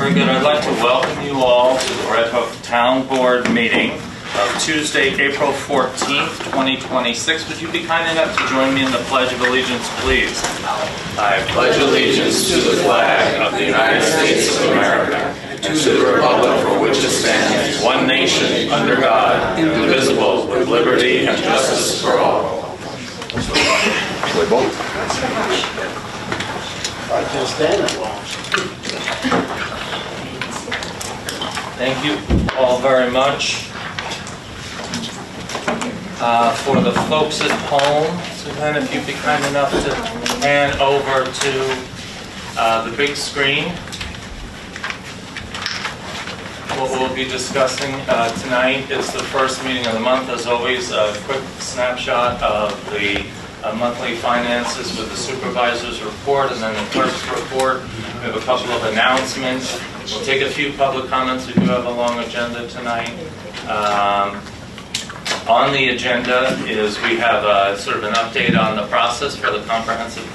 Very good. I'd like to welcome you all to the Red Hook Town Board meeting of Tuesday, April 14th, 2026. Would you be kind enough to join me in the Pledge of Allegiance, please? I pledge allegiance to the flag of the United States of America and to the republic for which it stands, one nation, under God, indivisible, with liberty and justice for all. I can't stand it long. Thank you all very much. For the folks at home, Suzanne, if you'd be kind enough to hand over to the big screen. What we'll be discussing tonight is the first meeting of the month. As always, a quick snapshot of the monthly finances with the supervisor's report and then the clerk's report. We have a couple of announcements. We'll take a few public comments. We do have a long agenda tonight. On the agenda is we have sort of an update on the process for the comprehensive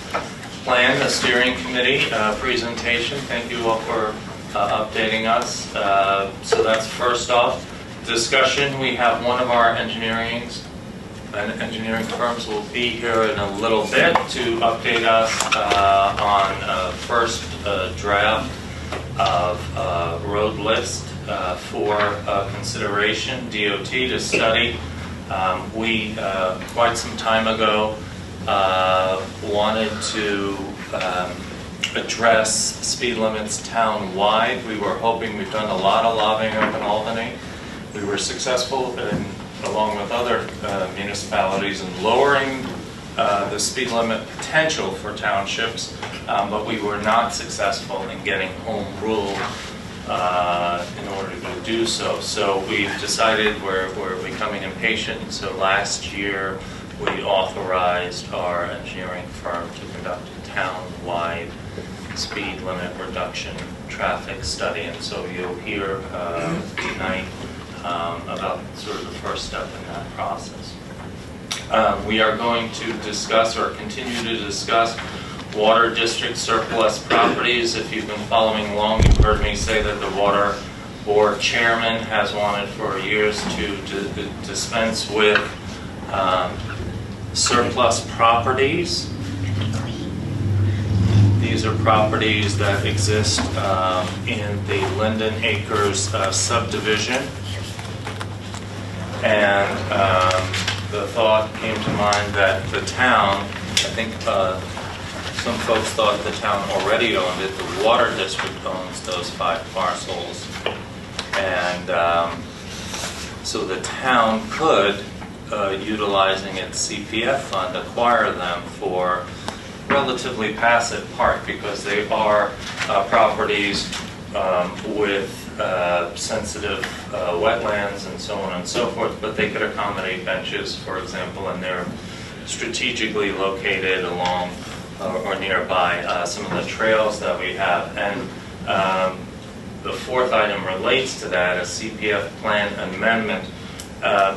plan, the steering committee presentation. Thank you all for updating us. So that's first off. Discussion, we have one of our engineering firms will be here in a little bit to update us on first draft of road list for consideration, DOT to study. We, quite some time ago, wanted to address speed limits town-wide. We were hoping, we've done a lot of lobbying up in Albany. We were successful in, along with other municipalities, in lowering the speed limit potential for townships, but we were not successful in getting home rule in order to do so. So we've decided we're becoming impatient, and so last year we authorized our engineering firm to conduct a town-wide speed limit reduction traffic study, and so you'll hear tonight about sort of the first step in that process. We are going to discuss or continue to discuss water district surplus properties. If you've been following along, you've heard me say that the water board chairman has wanted for years to dispense with surplus properties. These are properties that exist in the Linden Acres subdivision. And the thought came to mind that the town, I think some folks thought the town already owned it. The water district owns those 5 parcels. And so the town could, utilizing its CPF fund, acquire them for relatively passive park, because they are properties with sensitive wetlands and so on and so forth, but they could accommodate benches, for example, and they're strategically located along or nearby some of the trails that we have. And the fourth item relates to that, a CPF plan amendment.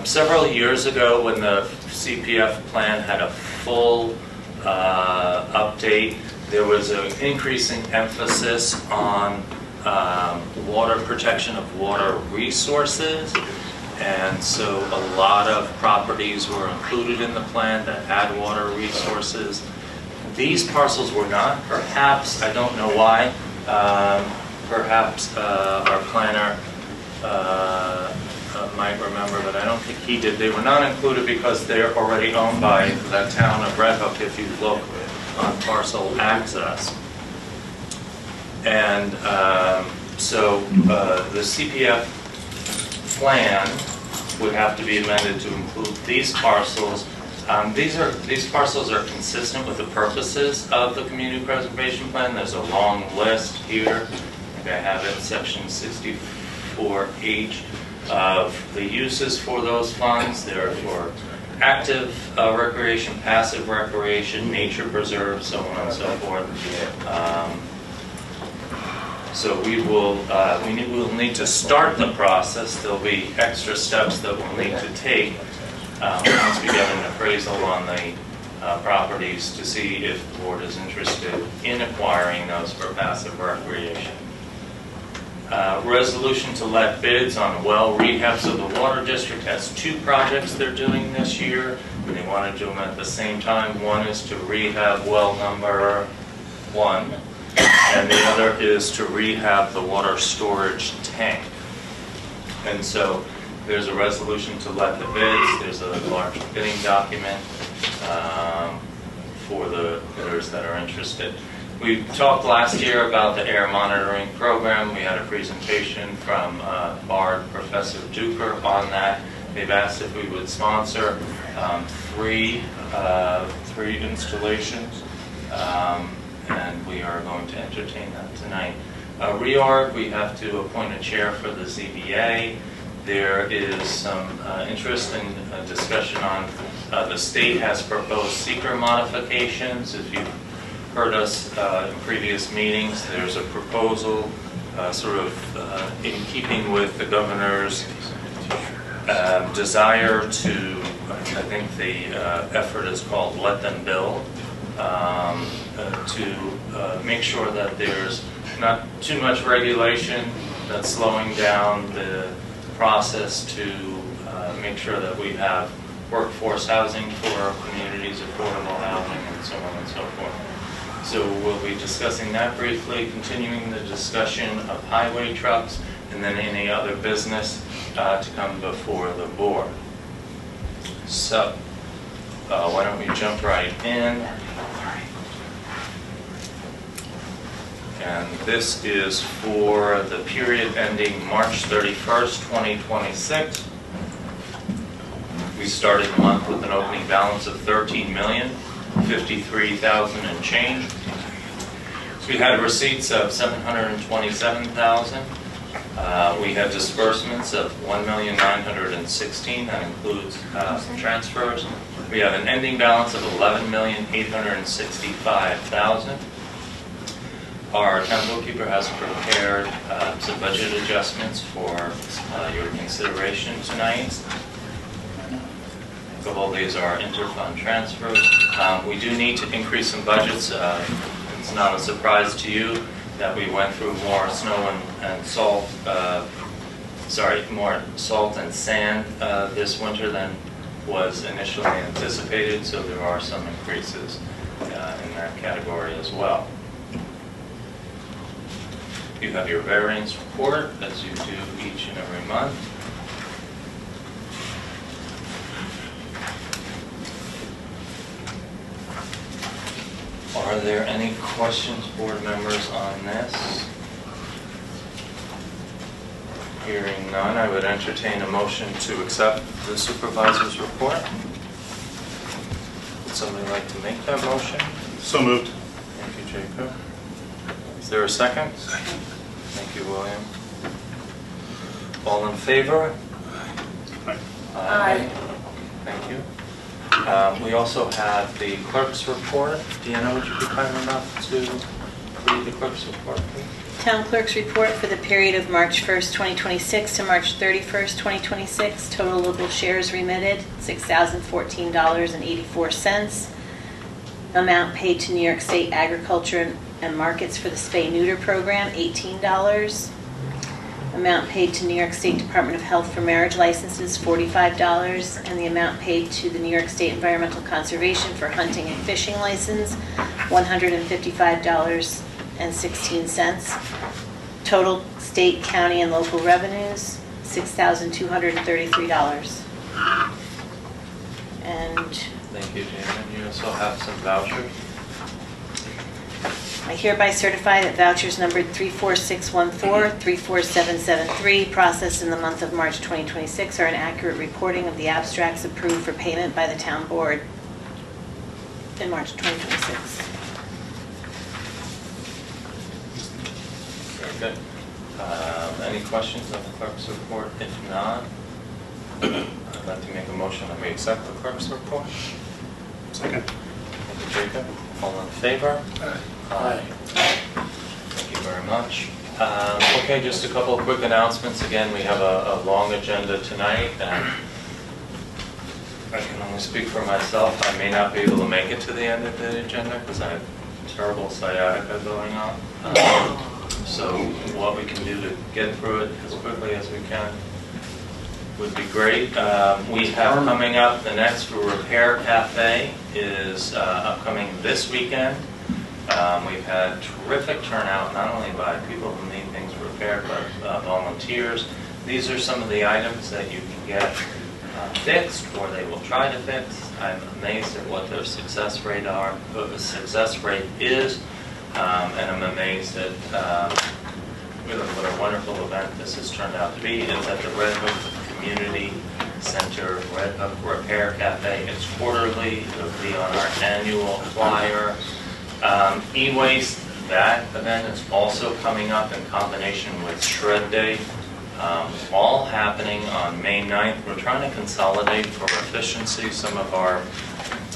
Several years ago, when the CPF plan had a full update, there was an increasing emphasis on water protection of water resources, and so a lot of properties were included in the plan that had water resources. These parcels were not, perhaps, I don't know why, perhaps our planner might remember, but I don't think he did. They were not included because they're already owned by the town of Red Hook, if you look on parcel access. And so the CPF plan would have to be amended to include these parcels. These parcels are consistent with the purposes of the community preservation plan. There's a long list here. I think I have it, section 64H, of the uses for those funds. They're for active recreation, passive recreation, nature preserve, so on and so forth. So we will need to start the process. There'll be extra steps that we'll need to take once we get an appraisal on the properties to see if the board is interested in acquiring those for passive recreation. Resolution to let bids on well rehab. So the Water District has 2 projects they're doing this year, and they want to do them at the same time. One is to rehab well number 1, and the other is to rehab the water storage tank. And so there's a resolution to let the bids. There's a large bidding document for the bidders that are interested. We talked last year about the air monitoring program. We had a presentation from BARD Professor Duker on that. They've asked if we would sponsor 3 installations, and we are going to entertain that tonight. Reorg, we have to appoint a chair for the ZBA. There is some interesting discussion on the state has proposed SEQRA modifications. If you've heard us in previous meetings, there's a proposal sort of in keeping with the governor's desire to, I think the effort is called Let Them Build, to make sure that there's not too much regulation that's slowing down the process to make sure that we have workforce housing for our communities, affordable housing, and so on and so forth. So we'll be discussing that briefly, continuing the discussion of highway trucks, and then any other business to come before the board. So why don't we jump right in. And this is for the period ending March 31st, 2026. We started the month with an opening balance of $13,053,000 and change. So we had receipts of $727,000. We had disbursements of $1,916,000. That includes transfers. We have an ending balance of $11,865,000. Our town bookkeeper has prepared some budget adjustments for your consideration tonight. A couple of these are interfund transfers. We do need to increase some budgets. It's not a surprise to you that we went through more snow and salt, more salt and sand this winter than was initially anticipated, so there are some increases in that category as well. You have your variance report, as you do each and every month. Are there any questions, board members, on this? Hearing none, I would entertain a motion to accept the supervisor's report. Would somebody like to make that motion? So moved. Thank you, Jacob. Is there a second? Second. Thank you, William. All in favor? Aye. Aye. Thank you. We also have the clerk's report. Deanna, would you be kind enough to read the clerk's report, please? Town clerk's report for the period of March 1st, 2026 to March 31st, 2026. Total local shares remitted, $6,014.84. Amount paid to New York State Agriculture and Markets for the Spay-Neuter program, $18. Amount paid to New York State Department of Health for marriage licenses, $45. And the amount paid to the New York State Environmental Conservation for hunting and fishing license, $155.16. Total state, county, and local revenues, $6,233. And Thank you, Deanna. You also have some vouchers. I hereby certify that vouchers numbered 34614, 34773, processed in the month of March 2026, are an accurate reporting of the abstracts approved for payment by the town board in March 2026. Very good. Any questions on the clerk's report? If not, I'd like to make a motion that we accept the clerk's report. Second. Thank you, Jacob. All in favor? Aye. Aye. Thank you very much. Okay, just a couple of quick announcements. Again, we have a long agenda tonight, and I can only speak for myself. I may not be able to make it to the end of the agenda because I have terrible sciatica going on. So what we can do to get through it as quickly as we can would be great. We have coming up, the next Repair Cafe is upcoming this weekend. We've had terrific turnout, not only by people who need things repaired, but volunteers. These are some of the items that you can get fixed, or they will try to fix. I'm amazed at what their success rate is, and I'm amazed at really what a wonderful event this has turned out to be. It's at the Red Hook Community Center, Red Hook Repair Cafe. It's quarterly. It'll be on our annual flyer. E-waste, that event is also coming up in combination with Shred Day, all happening on May 9th. We're trying to consolidate for efficiency some of our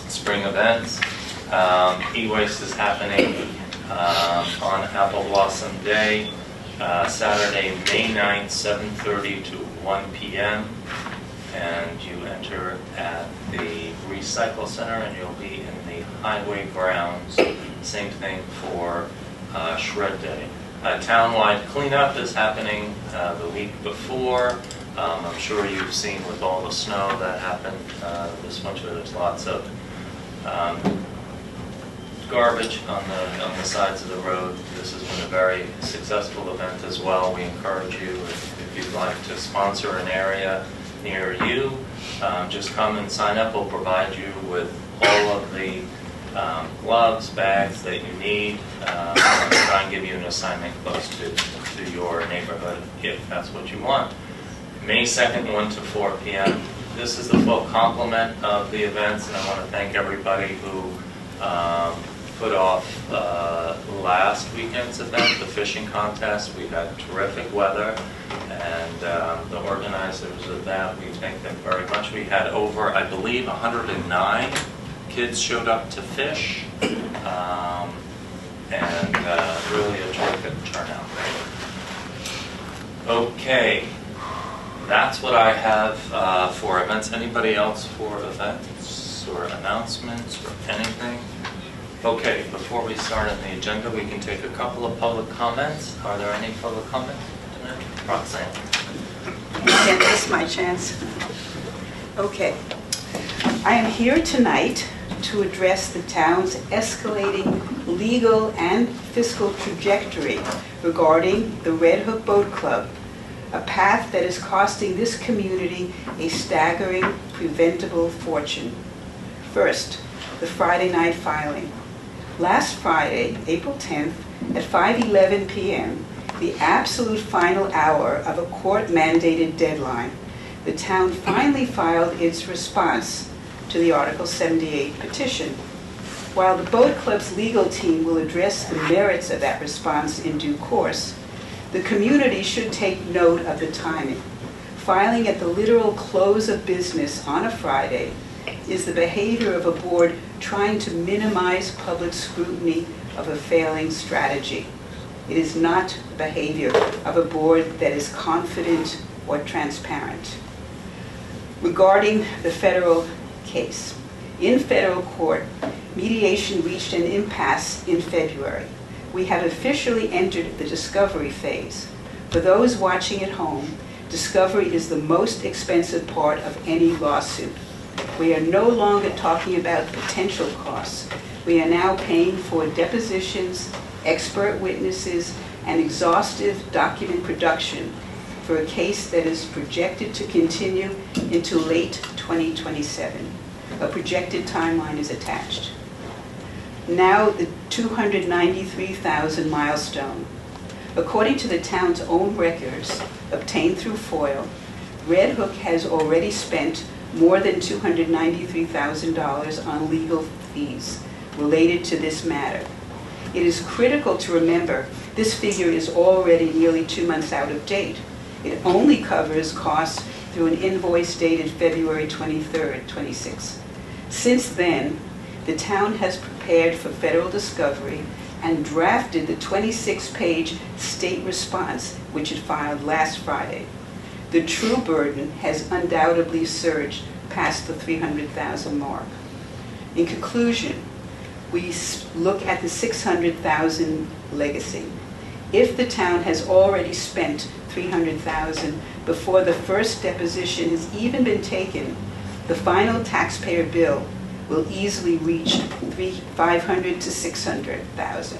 spring events. E-waste is happening on Apple Blossom Day, Saturday, May 9th, 7:30 to 1 p.m. And you enter at the Recycle Center, and you'll be in the highway grounds. Same thing for Shred Day. Townwide cleanup is happening the week before. I'm sure you've seen with all the snow that happened this winter, there's lots of garbage on the sides of the road. This has been a very successful event as well. We encourage you, if you'd like to sponsor an area near you, just come and sign up. We'll provide you with all of the gloves, bags that you need. Try and give you an assignment close to your neighborhood if that's what you want. May 2nd, 1 to 4 p.m. This is the full complement of the events, and I want to thank everybody who put off last weekend's event, the fishing contest. We had terrific weather, and the organizers of that, we thank them very much. We had over, I believe, 109 kids showed up to fish, and really a terrific turnout. Okay, that's what I have for events. Anybody else for events or announcements or anything? Okay, before we start on the agenda, we can take a couple of public comments. Are there any public comments? Roxanne. And this is my chance. Okay. I am here tonight to address the town's escalating legal and fiscal trajectory regarding the Red Hook Boat Club, a path that is costing this community a staggering, preventable fortune. First, the Friday night filing. Last Friday, April 10th, at 5:11 p.m., the absolute final hour of a court-mandated deadline, the town finally filed its response to the Article 78 petition. While the Boat Club's legal team will address the merits of that response in due course, the community should take note of the timing. Filing at the literal close of business on a Friday is the behavior of a board trying to minimize public scrutiny of a failing strategy. It is not the behavior of a board that is confident or transparent. Regarding the federal case, in federal court, mediation reached an impasse in February. We have officially entered the discovery phase. For those watching at home, discovery is the most expensive part of any lawsuit. We are no longer talking about potential costs. We are now paying for depositions, expert witnesses, and exhaustive document production for a case that is projected to continue into late 2027. A projected timeline is attached. Now the 293,000 milestone. According to the town's own records obtained through FOIL, Red Hook has already spent more than $293,000 on legal fees related to this matter. It is critical to remember this figure is already nearly 2 months out of date. It only covers costs through an invoice dated February 23rd, 26. Since then, the town has prepared for federal discovery and drafted the 26-page state response, which it filed last Friday. The true burden has undoubtedly surged past the 300,000 mark. In conclusion, we look at the 600,000 legacy. if the town has already spent $300,000 before the first deposition has even been taken, the final taxpayer bill will easily reach $500,000 to $600,000.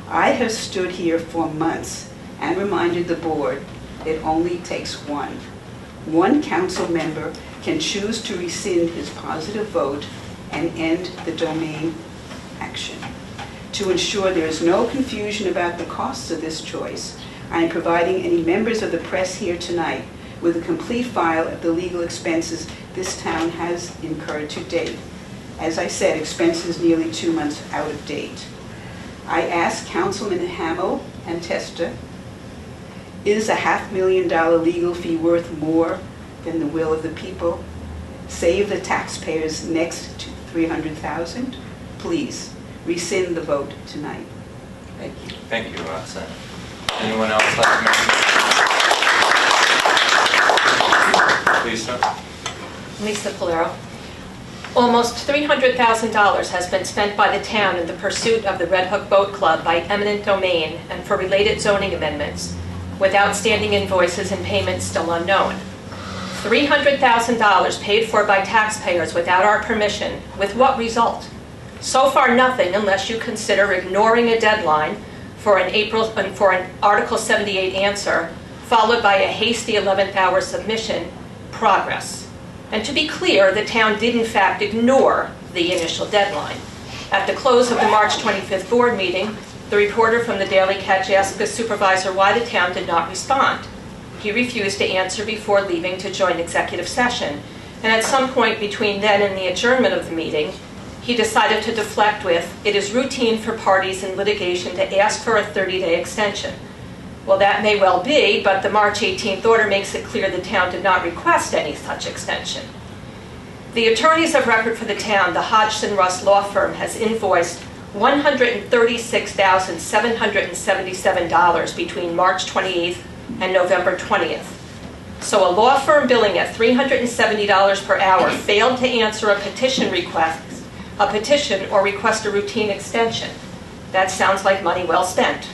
I have stood here for months and reminded the board it only takes one. One council member can choose to rescind his positive vote and end the domain action. To ensure there is no confusion about the costs of this choice, I am providing any members of the press here tonight with a complete file of the legal expenses this town has incurred to date. As I said, expenses nearly 2 months out of date. I asked Councilman Hamel and Testa, is a $500,000 legal fee worth more than the will of the people? Save the taxpayers next to $300,000? Please, rescind the vote tonight. Thank you. Thank you, Roxanne. Anyone else like to make a Lisa? Lisa Polero. Almost $300,000 has been spent by the town in the pursuit of the Red Hook Boat Club by eminent domain and for related zoning amendments, with outstanding invoices and payments still unknown. $300,000 paid for by taxpayers without our permission, with what result? So far nothing, unless you consider ignoring a deadline for an Article 78 answer, followed by a hasty 11th hour submission. Progress. And to be clear, the town did in fact ignore the initial deadline. At the close of the March 25th board meeting, the reporter from the Daily Catch asked the supervisor why the town did not respond. He refused to answer before leaving to join executive session. And at some point between then and the adjournment of the meeting, he decided to deflect with, "It is routine for parties in litigation to ask for a 30-day extension." Well, that may well be, but the March 18th order makes it clear the town did not request any such extension. The attorneys of record for the town, the Hodgson Russ Law Firm, has invoiced $136,777 between March 28th and November 20th. So a law firm billing at $370 per hour failed to answer a petition or request a routine extension. That sounds like money well spent.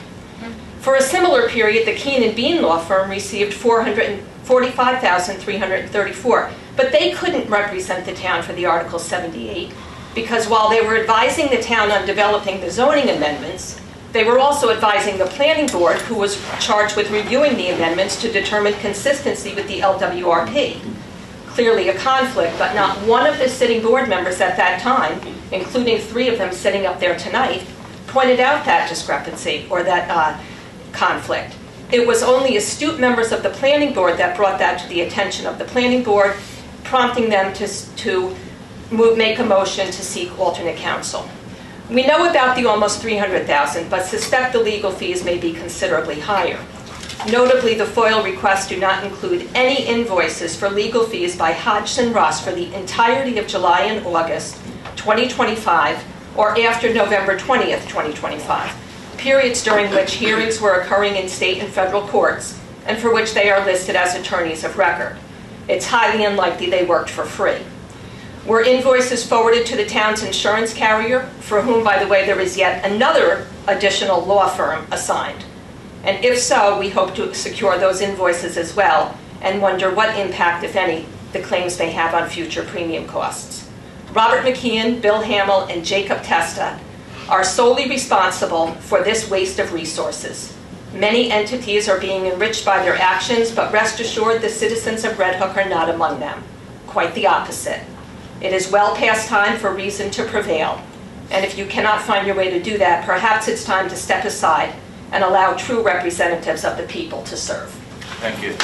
For a similar period, the Keen and Bean law firm received $445,334, but they couldn't represent the town for the Article 78 because while they were advising the town on developing the zoning amendments, they were also advising the planning board, who was charged with reviewing the amendments to determine consistency with the LWRP. Clearly a conflict, but not one of the sitting board members at that time, including 3 of them sitting up there tonight, pointed out that discrepancy or that conflict. It was only astute members of the planning board that brought that to the attention of the planning board, prompting them to make a motion to seek alternate counsel. We know about the almost $300,000, but suspect the legal fees may be considerably higher. Notably, the FOIL requests do not include any invoices for legal fees by Hodgson Russ for the entirety of July and August 2025 or after November 20th, 2025. Periods during which hearings were occurring in state and federal courts, and for which they are listed as attorneys of record. It's highly unlikely they worked for free. Were invoices forwarded to the town's insurance carrier, for whom, by the way, there is yet another additional law firm assigned? And if so, we hope to secure those invoices as well, and wonder what impact, if any, the claims may have on future premium costs. Robert McKeon, Bill Hamel, and Jacob Testa are solely responsible for this waste of resources. Many entities are being enriched by their actions, but rest assured the citizens of Red Hook are not among them. Quite the opposite. It is well past time for reason to prevail. And if you cannot find your way to do that, perhaps it's time to step aside and allow true representatives of the people to serve. Thank you.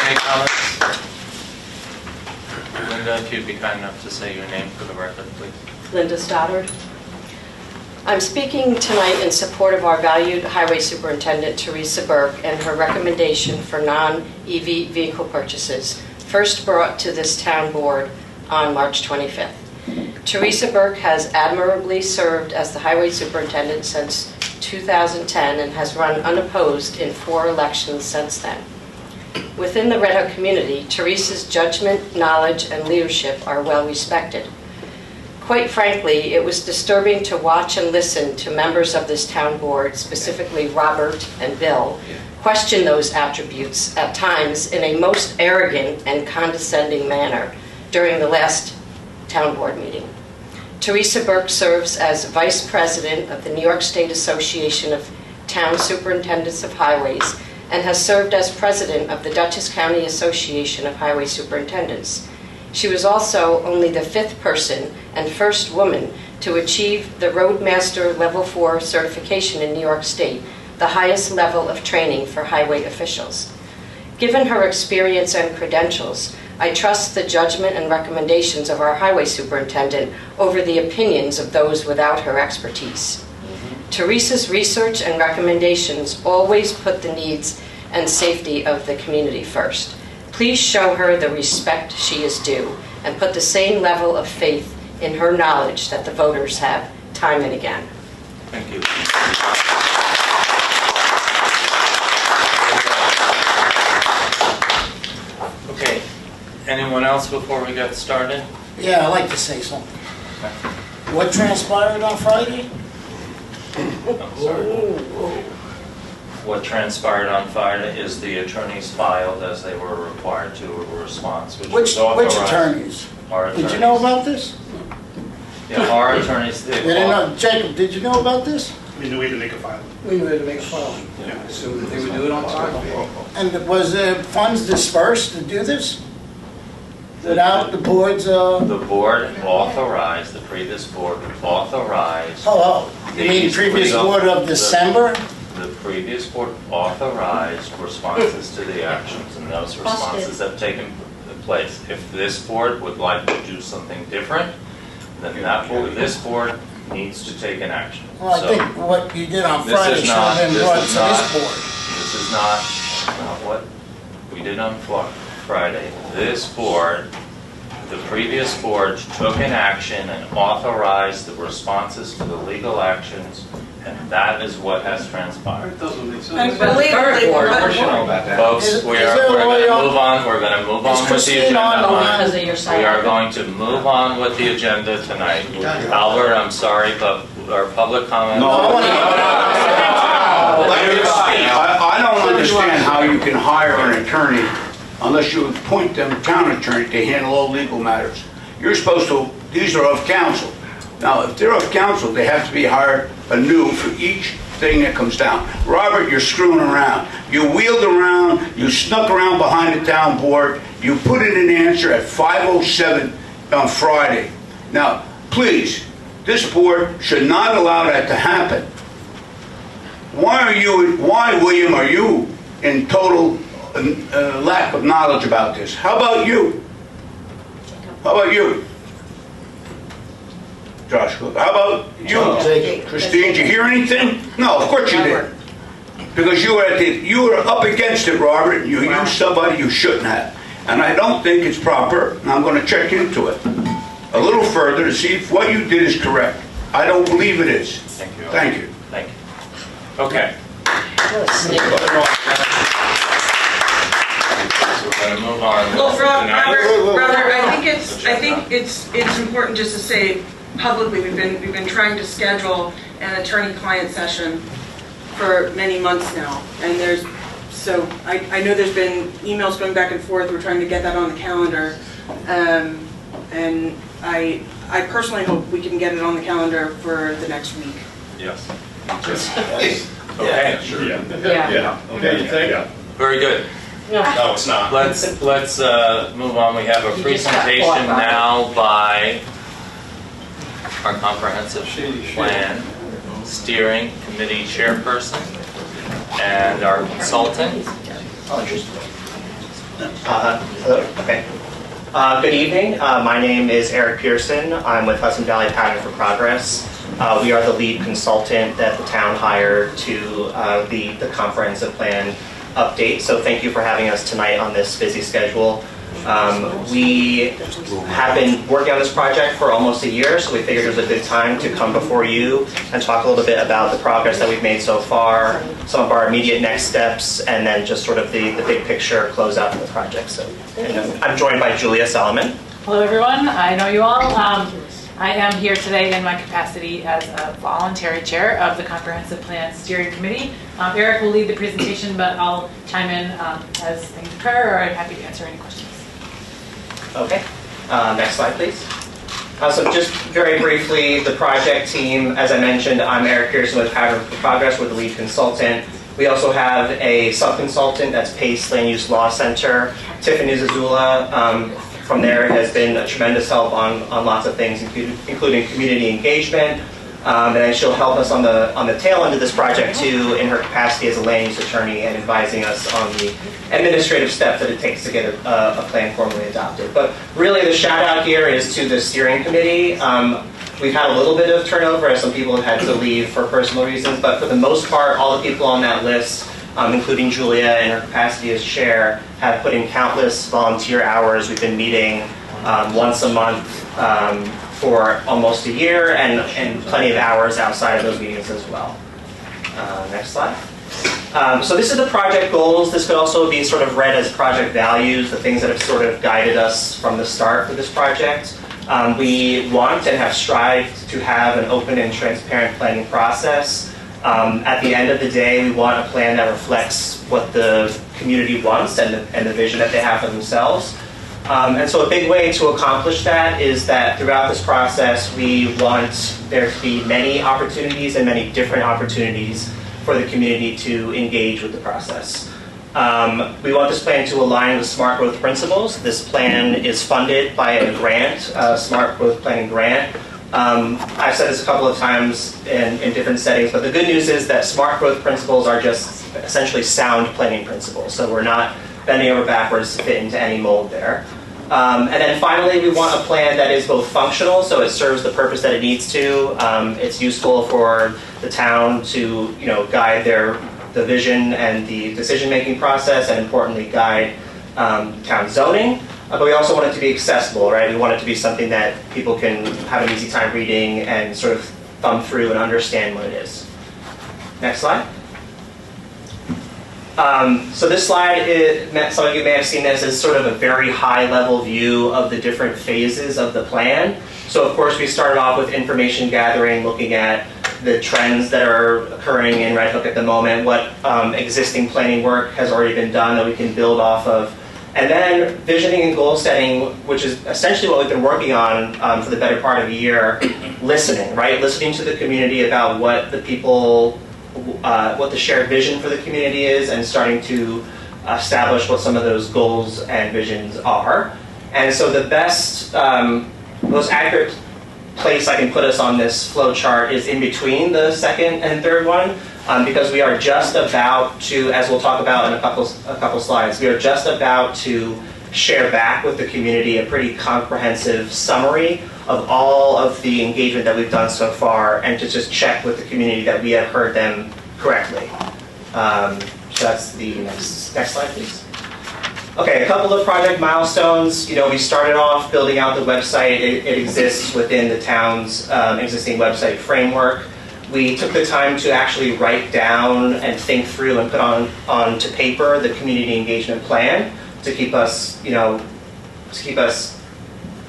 Any comments? Linda, if you'd be kind enough to say your name for the record, please. Linda Stoddard. I'm speaking tonight in support of our valued Highway Superintendent, Teresa Burke, and her recommendation for non-EV vehicle purchases, first brought to this town board on March 25th. Teresa Burke has admirably served as the Highway Superintendent since 2010 and has run unopposed in 4 elections since then. Within the Red Hook community, Teresa's judgment, knowledge, and leadership are well respected. Quite frankly, it was disturbing to watch and listen to members of this town board, specifically Robert and Bill, question those attributes at times in a most arrogant and condescending manner during the last town board meeting. Teresa Burke serves as Vice President of the New York State Association of Town Superintendents of Highways and has served as President of the Dutchess County Association of Highway Superintendents. She was also only the 5th person and first woman to achieve the Roadmaster Level 4 certification in New York State, the highest level of training for highway officials. Given her experience and credentials, I trust the judgment and recommendations of our highway superintendent over the opinions of those without her expertise. Teresa's research and recommendations always put the needs and safety of the community first. Please show her the respect she is due and put the same level of faith in her knowledge that the voters have time and again. Thank you. Okay, anyone else before we get started? Yeah, I'd like to say something. What transpired on Friday? I'm sorry. What transpired on Friday is the attorneys filed as they were required to a response, which was Which authorized. attorneys? Our Did you attorneys. know about this? Yeah, our attorneys. We didn't know. Jacob, did you know about this? We knew we had to make a filing. We knew to make a filing. So they would do it on time. And was there funds dispersed to do this? Without the board's, The board authorized, the previous board authorized, oh, you mean These previous legal- board of December? the previous board authorized responses to the actions, and those responses have taken place. If this board would like to do something different, then that board, this board needs to take an action. Well, I So, think what you did on this Friday is should not- have been this brought is to not- this board. This is not what we did on Friday. This board, the previous board took an action and authorized the responses to the legal actions, and that is what has transpired. It doesn't make sense. Unbelievably, Folks, Is we're there a going way to on- move on, we're going to move on with the Christine agenda. on the line? Because of your We are side. going to move on with the agenda tonight. Albert, I'm sorry, but our public comment. I don't understand how you can hire an attorney unless you appoint them a town attorney to handle all legal matters. You're supposed to, these are of counsel. Now, if they're of counsel, they have to be hired anew for each thing that comes down. Robert, you're screwing around. You wheeled around, you snuck around behind the town board, you put in an answer at 5:07 on Friday. Now, please, this board should not allow that to happen. Why, William, are you in total lack of knowledge about this? How about you? How about you? Joshua, how about you? Christine, did you hear anything? No, of course you didn't. Because you were up against it, Robert, and you used somebody you shouldn't have. And I don't think it's proper, and I'm going to check into it a little further to see if what you did is correct. I don't believe it is. Thank you. Thank you. Thank you. Okay. So we're going to move on. Well, tonight. Robert, I think it's important just to say publicly, we've been trying to schedule an attorney-client session for many months now, and I know there's been emails going back and forth. We're trying to get that on the calendar, and I personally hope we can get it on the calendar for the next week. Yes. Okay. Sure. Yeah. Yeah. Okay, you think? Very good. No, it's not. Let's move on. We have a You just got presentation caught, Robert. now by our comprehensive plan steering committee chairperson and our consultant. Okay. Good evening. My name is Eric Pearson. I'm with Hudson Valley Pattern for Progress. We are the lead consultant that the town hired to the comprehensive plan update. So thank you for having us tonight on this busy schedule. We have been working on this project for almost a year, so we figured it was a good time to come before you and talk a little bit about the progress that we've made so far, some of our immediate next steps, and then just sort of the big picture close out of the project. So, and I'm joined by Julia Solomon. Hello everyone, I know you all. I am here today in my capacity as a voluntary chair of the Comprehensive Plan Steering Committee. Eric will lead the presentation, but I'll chime in as things occur, or I'm happy to answer any questions. Okay, next slide, please. So just very briefly, the project team, as I mentioned, I'm Eric Pearson with Pattern for Progress, with the lead consultant. We also have a sub-consultant, that's Pace Land Use Law Center. Tiffany Zazula from there has been a tremendous help on lots of things, including community engagement. And then she'll help us on the tail end of this project too, in her capacity as a land use attorney and advising us on the administrative steps that it takes to get a plan formally adopted. But really the shout out here is to the steering committee. We've had a little bit of turnover as some people have had to leave for personal reasons, but for the most part, all the people on that list, including Julia in her capacity as chair, have put in countless volunteer hours. We've been meeting once a month for almost a year, and plenty of hours outside of those meetings as well. Next slide. So this is the project goals. This could also be sort of read as project values, the things that have sort of guided us from the start for this project. We want and have strived to have an open and transparent planning process. At the end of the day, we want a plan that reflects what the community wants and the vision that they have for themselves. And so a big way to accomplish that is that throughout this process, we want there to be many opportunities and many different opportunities for the community to engage with the process. We want this plan to align with SMART growth principles. This plan is funded by a grant, SMART growth planning grant. I've said this a couple of times in different settings, but the good news is that SMART growth principles are just essentially sound planning principles. So we're not bending over backwards to fit into any mold there. And then finally, we want a plan that is both functional, so it serves the purpose that it needs to. It's useful for the town to, guide the vision and the decision-making process, and importantly, guide town zoning. But we also want it to be accessible, right? We want it to be something that people can have an easy time reading and sort of thumb through and understand what it is. Next slide. So this slide, some of you may have seen this as sort of a very high-level view of the different phases of the plan. So of course we started off with information gathering, looking at the trends that are occurring in Red Hook at the moment, what existing planning work has already been done that we can build off of. And then visioning and goal setting, which is essentially what we've been working on for the better part of a year, listening, right? Listening to the community about what the people, what the shared vision for the community is, and starting to establish what some of those goals and visions are. And so the best, most accurate place I can put us on this flow chart is in between the second and third one. Because we are just about to, as we'll talk about in a couple slides, we are just about to share back with the community a pretty comprehensive summary of all of the engagement that we've done so far, and to just check with the community that we have heard them correctly. So that's the next slide, please. Okay, a couple of project milestones. We started off building out the website. It exists within the town's existing website framework. We took the time to actually write down and think through and put onto paper the community engagement plan to keep us,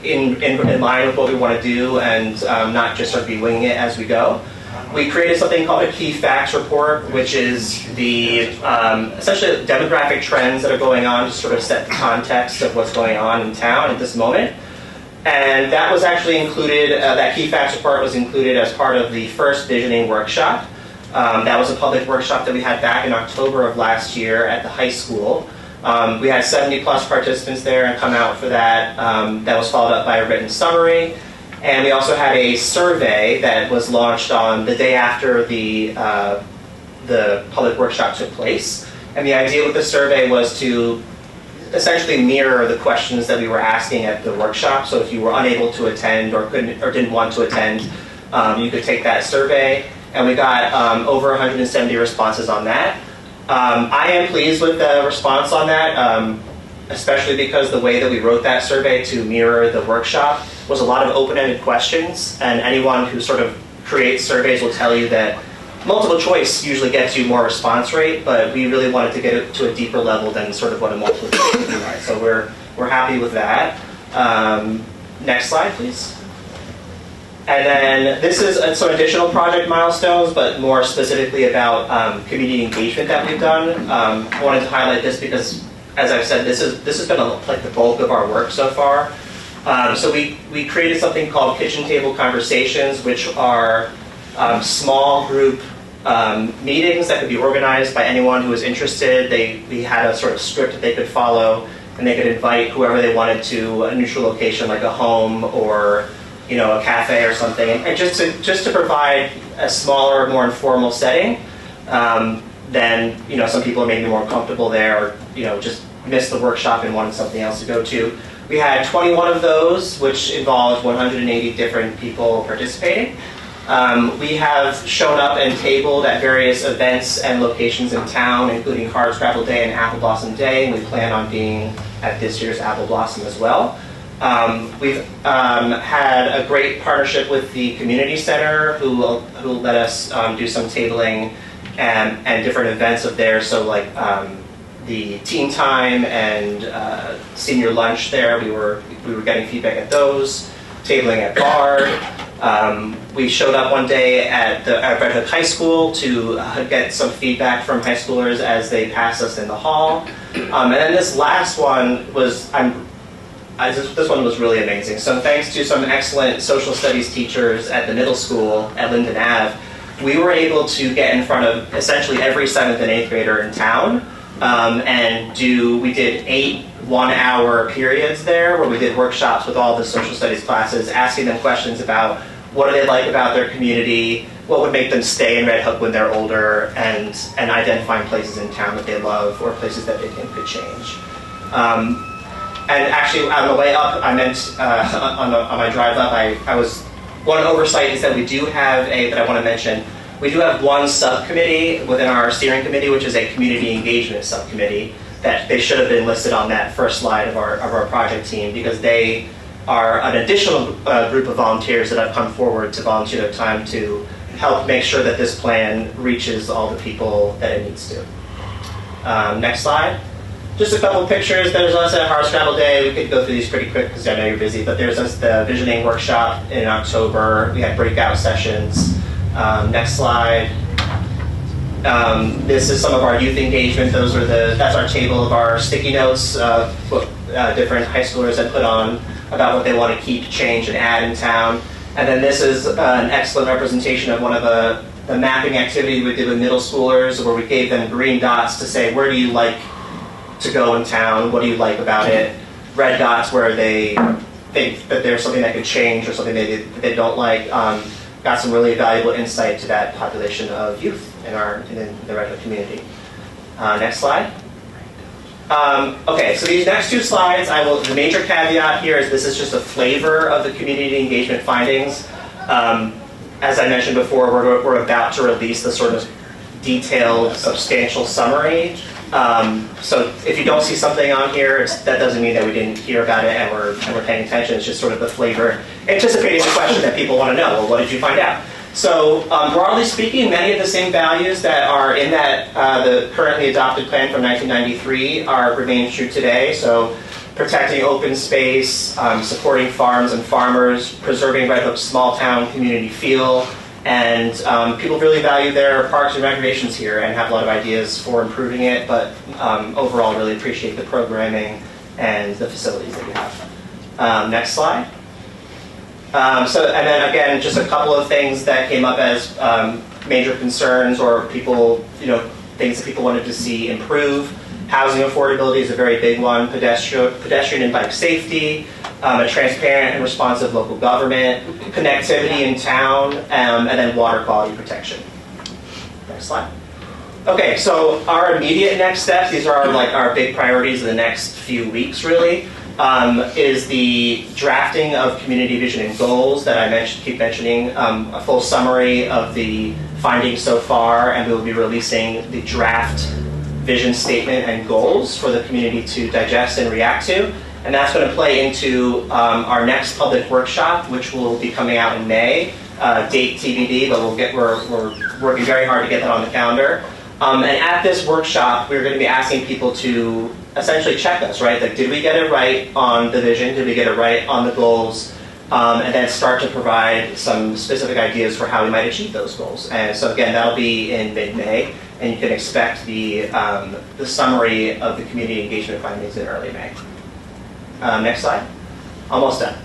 in line with what we want to do, and not just sort of be winging it as we go. We created something called a key facts report, which is the essentially demographic trends that are going on to sort of set the context of what's going on in town at this moment. And that was actually included, that key facts report was included as part of the first visioning workshop. That was a public workshop that we had back in October of last year at the high school. We had 70 plus participants there and come out for that. That was followed up by a written summary. And we also had a survey that was launched on the day after the public workshop took place. And the idea with the survey was to essentially mirror the questions that we were asking at the workshop. So if you were unable to attend or didn't want to attend, you could take that survey. And we got over 170 responses on that. I am pleased with the response on that, especially because the way that we wrote that survey to mirror the workshop was a lot of open-ended questions. And anyone who sort of creates surveys will tell you that multiple choice usually gets you more response rate, but we really wanted to get it to a deeper level than sort of what a multiple choice would do. So we're happy with that. Next slide, please. And then this is some additional project milestones, but more specifically about community engagement that we've done. I wanted to highlight this because, as I've said, this has been like the bulk of our work so far. So we created something called Kitchen Table Conversations, which are small group meetings that could be organized by anyone who was interested. We had a sort of script that they could follow, and they could invite whoever they wanted to a neutral location like a home or a cafe or something, and just to provide a smaller, more informal setting. Then some people are maybe more comfortable there, or just missed the workshop and wanted something else to go to. We had 21 of those, which involved 180 different people participating. We have shown up and tabled at various events and locations in town, including Hardscrabble Day and Apple Blossom Day, and we plan on being at this year's Apple Blossom as well. We've had a great partnership with the community center who let us do some tabling and different events of theirs. So like the teen time and senior lunch there, we were getting feedback at those. Tabling at Bard. We showed up one day at Red Hook High School to get some feedback from high schoolers as they passed us in the hall. And then this last one was this one was really amazing. So thanks to some excellent social studies teachers at the middle school at Linden Ave, we were able to get in front of essentially every 7th and 8th grader in town we did 8 one-hour periods there where we did workshops with all the social studies classes, asking them questions about what do they like about their community, what would make them stay in Red Hook when they're older, and identifying places in town that they love or places that they think could change. And actually, on the way up, I meant on my drive up, one oversight is that we do have that I want to mention. We do have one subcommittee within our steering committee, which is a community engagement subcommittee. That they should have been listed on that first slide of our project team, because they are an additional group of volunteers that have come forward to volunteer their time to help make sure that this plan reaches all the people that it needs to. Next slide. Just a couple pictures. There's us at Hardscrabble Day. We could go through these pretty quick because I know you're busy, but there's us the visioning workshop in October. We had breakout sessions. Next slide. This is some of our youth engagement. That's our table of our sticky notes, different high schoolers had put on about what they want to keep, change, and add in town. And then this is an excellent representation of one of the mapping activity we did with middle schoolers, where we gave them green dots to say, where do you like to go in town? What do you like about it? Red dots where they think that there's something that could change or something that they don't like. Got some really valuable insight to that population of youth in the Red Hook community. Next slide. Okay, so these next 2 slides, the major caveat here is this is just a flavor of the community engagement findings. As I mentioned before, we're about to release the sort of detailed, substantial summary. So if you don't see something on here, that doesn't mean that we didn't hear about it and we're paying attention. It's just sort of the flavor, anticipating the question that people want to know. Well, what did you find out? So broadly speaking, many of the same values that are in the currently adopted plan from 1993 remain true today. So protecting open space, supporting farms and farmers, preserving Red Hook's small town community feel, and people really value their parks and recreations here and have a lot of ideas for improving it, but overall really appreciate the programming and the facilities that we have. Next slide. And then again, just a couple of things that came up as major concerns or things that people wanted to see improve. Housing affordability is a very big one. Pedestrian and bike safety, a transparent and responsive local government, connectivity in town, and then water quality protection. Next slide. Okay, so our immediate next steps, these are our big priorities in the next few weeks really, is the drafting of community vision and goals that I keep mentioning, a full summary of the findings so far, and we will be releasing the draft vision statement and goals for the community to digest and react to. And that's going to play into our next public workshop, which will be coming out in May. Date TBD, but we're working very hard to get that on the calendar. And at this workshop, we're going to be asking people to essentially check us, right? Like, did we get it right on the vision? Did we get it right on the goals? and then start to provide some specific ideas for how we might achieve those goals. And so again, that'll be in mid-May, and you can expect the summary of the community engagement findings in early May. Next slide. Almost done.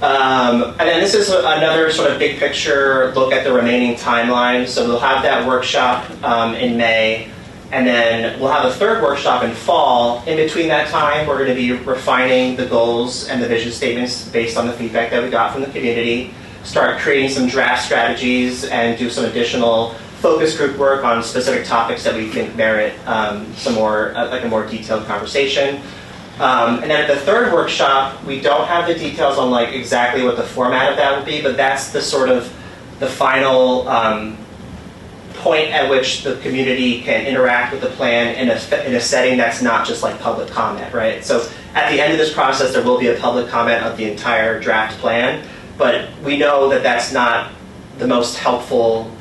And then this is another sort of big picture look at the remaining timeline. So we'll have that workshop in May, and then we'll have a third workshop in fall. In between that time, we're going to be refining the goals and the vision statements based on the feedback that we got from the community, start creating some draft strategies, and do some additional focus group work on specific topics that we think merit some more, like a more detailed conversation. And then at the third workshop, we don't have the details on like exactly what the format of that will be, but that's the sort of the final point at which the community can interact with the plan in a setting that's not just like public comment, right? So at the end of this process, there will be a public comment of the entire draft plan, but we know that that's not the most helpful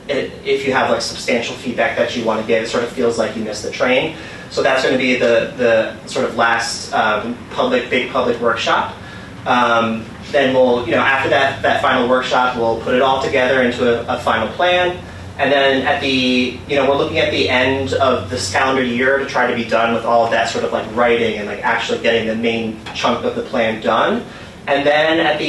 if you have like substantial feedback that you want to get. It sort of feels like you missed the train. So that's going to be the sort of last big public workshop. Then we'll, after that final workshop, we'll put it all together into a final plan. And then at we're looking at the end of this calendar year to try to be done with all of that sort of like writing and like actually getting the main chunk of the plan done. And then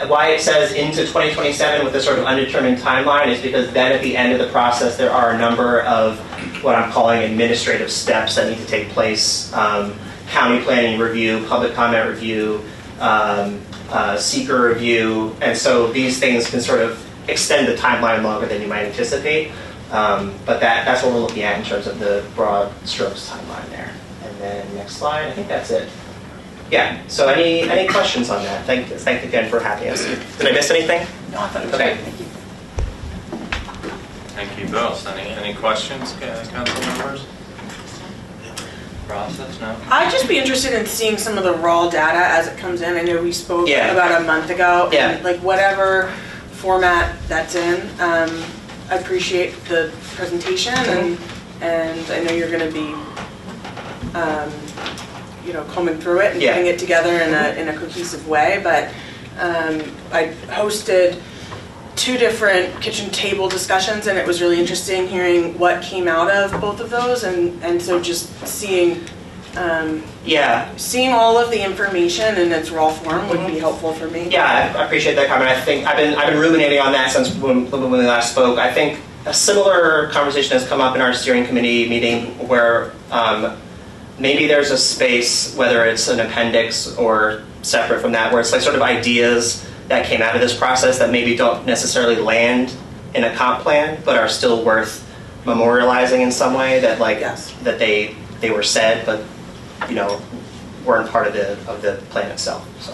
why it says into 2027 with this sort of undetermined timeline is because then at the end of the process, there are a number of what I'm calling administrative steps that need to take place. County planning review, public comment review, SEQRA review. And so these things can sort of extend the timeline longer than you might anticipate. But that's what we're looking at in terms of the broad strokes timeline there. And then next slide, I think that's it. Yeah, so any questions on that? Thank again for having us. Did I miss anything? No, I thought it was Okay. great. Thank you. Thank you both. Any questions, council members? Process, no? I'd just be interested in seeing some of the raw data as it comes in. I know we spoke about a month ago. Yeah. And like whatever format that's in, I appreciate the presentation and I know you're going to be combing through it and putting it together in a cohesive way. But I hosted 2 different kitchen table discussions, and it was really interesting hearing what came out of both of those, and so just seeing all of the information in its raw form would be helpful for me. Yeah, I appreciate that comment. I think I've been ruminating on that since when we last spoke. I think a similar conversation has come up in our steering committee meeting where maybe there's a space, whether it's an appendix or separate from that, where it's like sort of ideas that came out of this process that maybe don't necessarily land in a comp plan, but are still worth memorializing in some way, that that they were said, but weren't part of the plan itself. So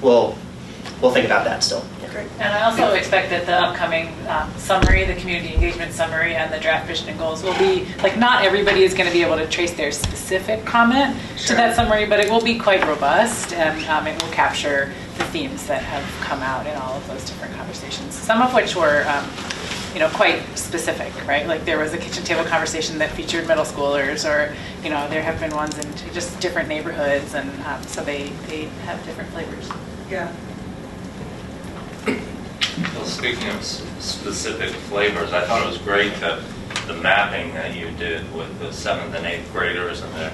we'll think about that still. Great. And I also expect that the upcoming summary, the community engagement summary, and the draft vision and goals will be, like, not everybody is going to be able to trace their specific comment to that summary, but it will be quite robust, and it will capture the themes that have come out in all of those different conversations, some of which were quite specific, right? Like there was a kitchen table conversation that featured middle schoolers, or there have been ones in just different neighborhoods, and so they have different flavors. Yeah. Well, speaking of specific flavors, I thought it was great that the mapping that you did with the 7th and 8th graders and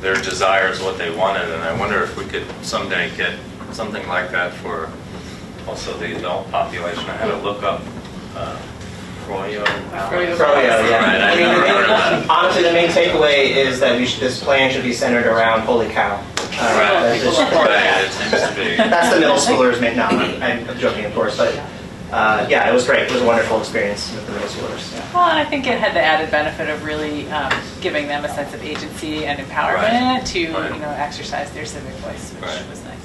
their desires, what they wanted, and I wonder if we could someday get something like that for also the adult population. I had to look up Froyo. Yeah. I mean, honestly, the main takeaway is that this plan should be centered around holy cow. It seems to be. That's the middle schoolers. No, I'm joking, of course, but it was great. It was a wonderful experience with the middle schoolers. Yeah. Well, and I think it had the added benefit of really giving them a sense of agency and empowerment to exercise their civic voice, which was nice.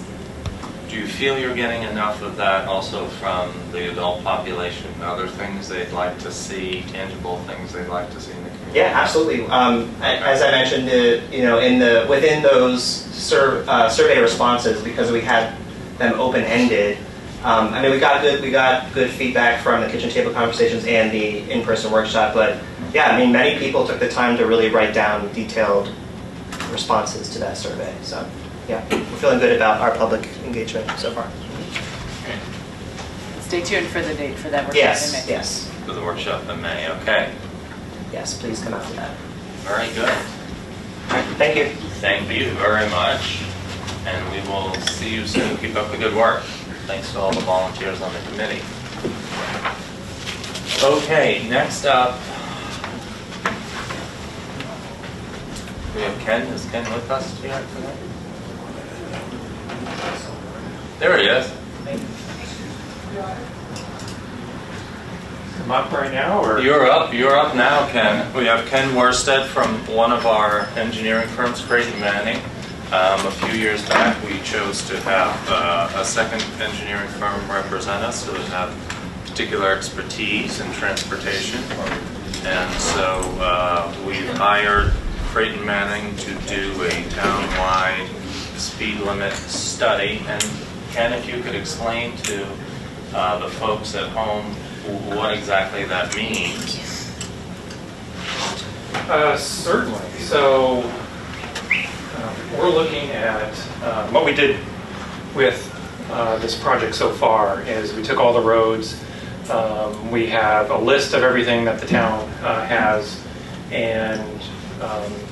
Do you feel you're getting enough of that also from the adult population? Other things they'd like to see, tangible things they'd like to see in the community? Yeah, absolutely. As I mentioned, within those survey responses, because we had them open-ended, I mean, we got good feedback from the kitchen table conversations and the in-person workshop. But yeah, I mean, many people took the time to really write down detailed responses to that survey. So yeah, we're feeling good about our public engagement so far. Stay tuned for the date for that workshop in May. Yes, yes, For the workshop in May, okay. yes, please come out to that. Very good. All right, thank you. Thank you very much, and we will see you soon. Keep up the good work. Thanks to all the volunteers on the committee. Okay, next up, we have Ken. Is Ken with us here tonight? There he is. Come up right now, or? You're up now, Ken. We have Ken Worsted from one of our engineering firms, Creighton Manning. A few years back, we chose to have a second engineering firm represent us who would have particular expertise in transportation. And so we've hired Creighton Manning to do a town-wide speed limit study. And Ken, if you could explain to the folks at home what exactly that means. Certainly. So we're looking at what we did with this project so far is we took all the roads. We have a list of everything that the town has, and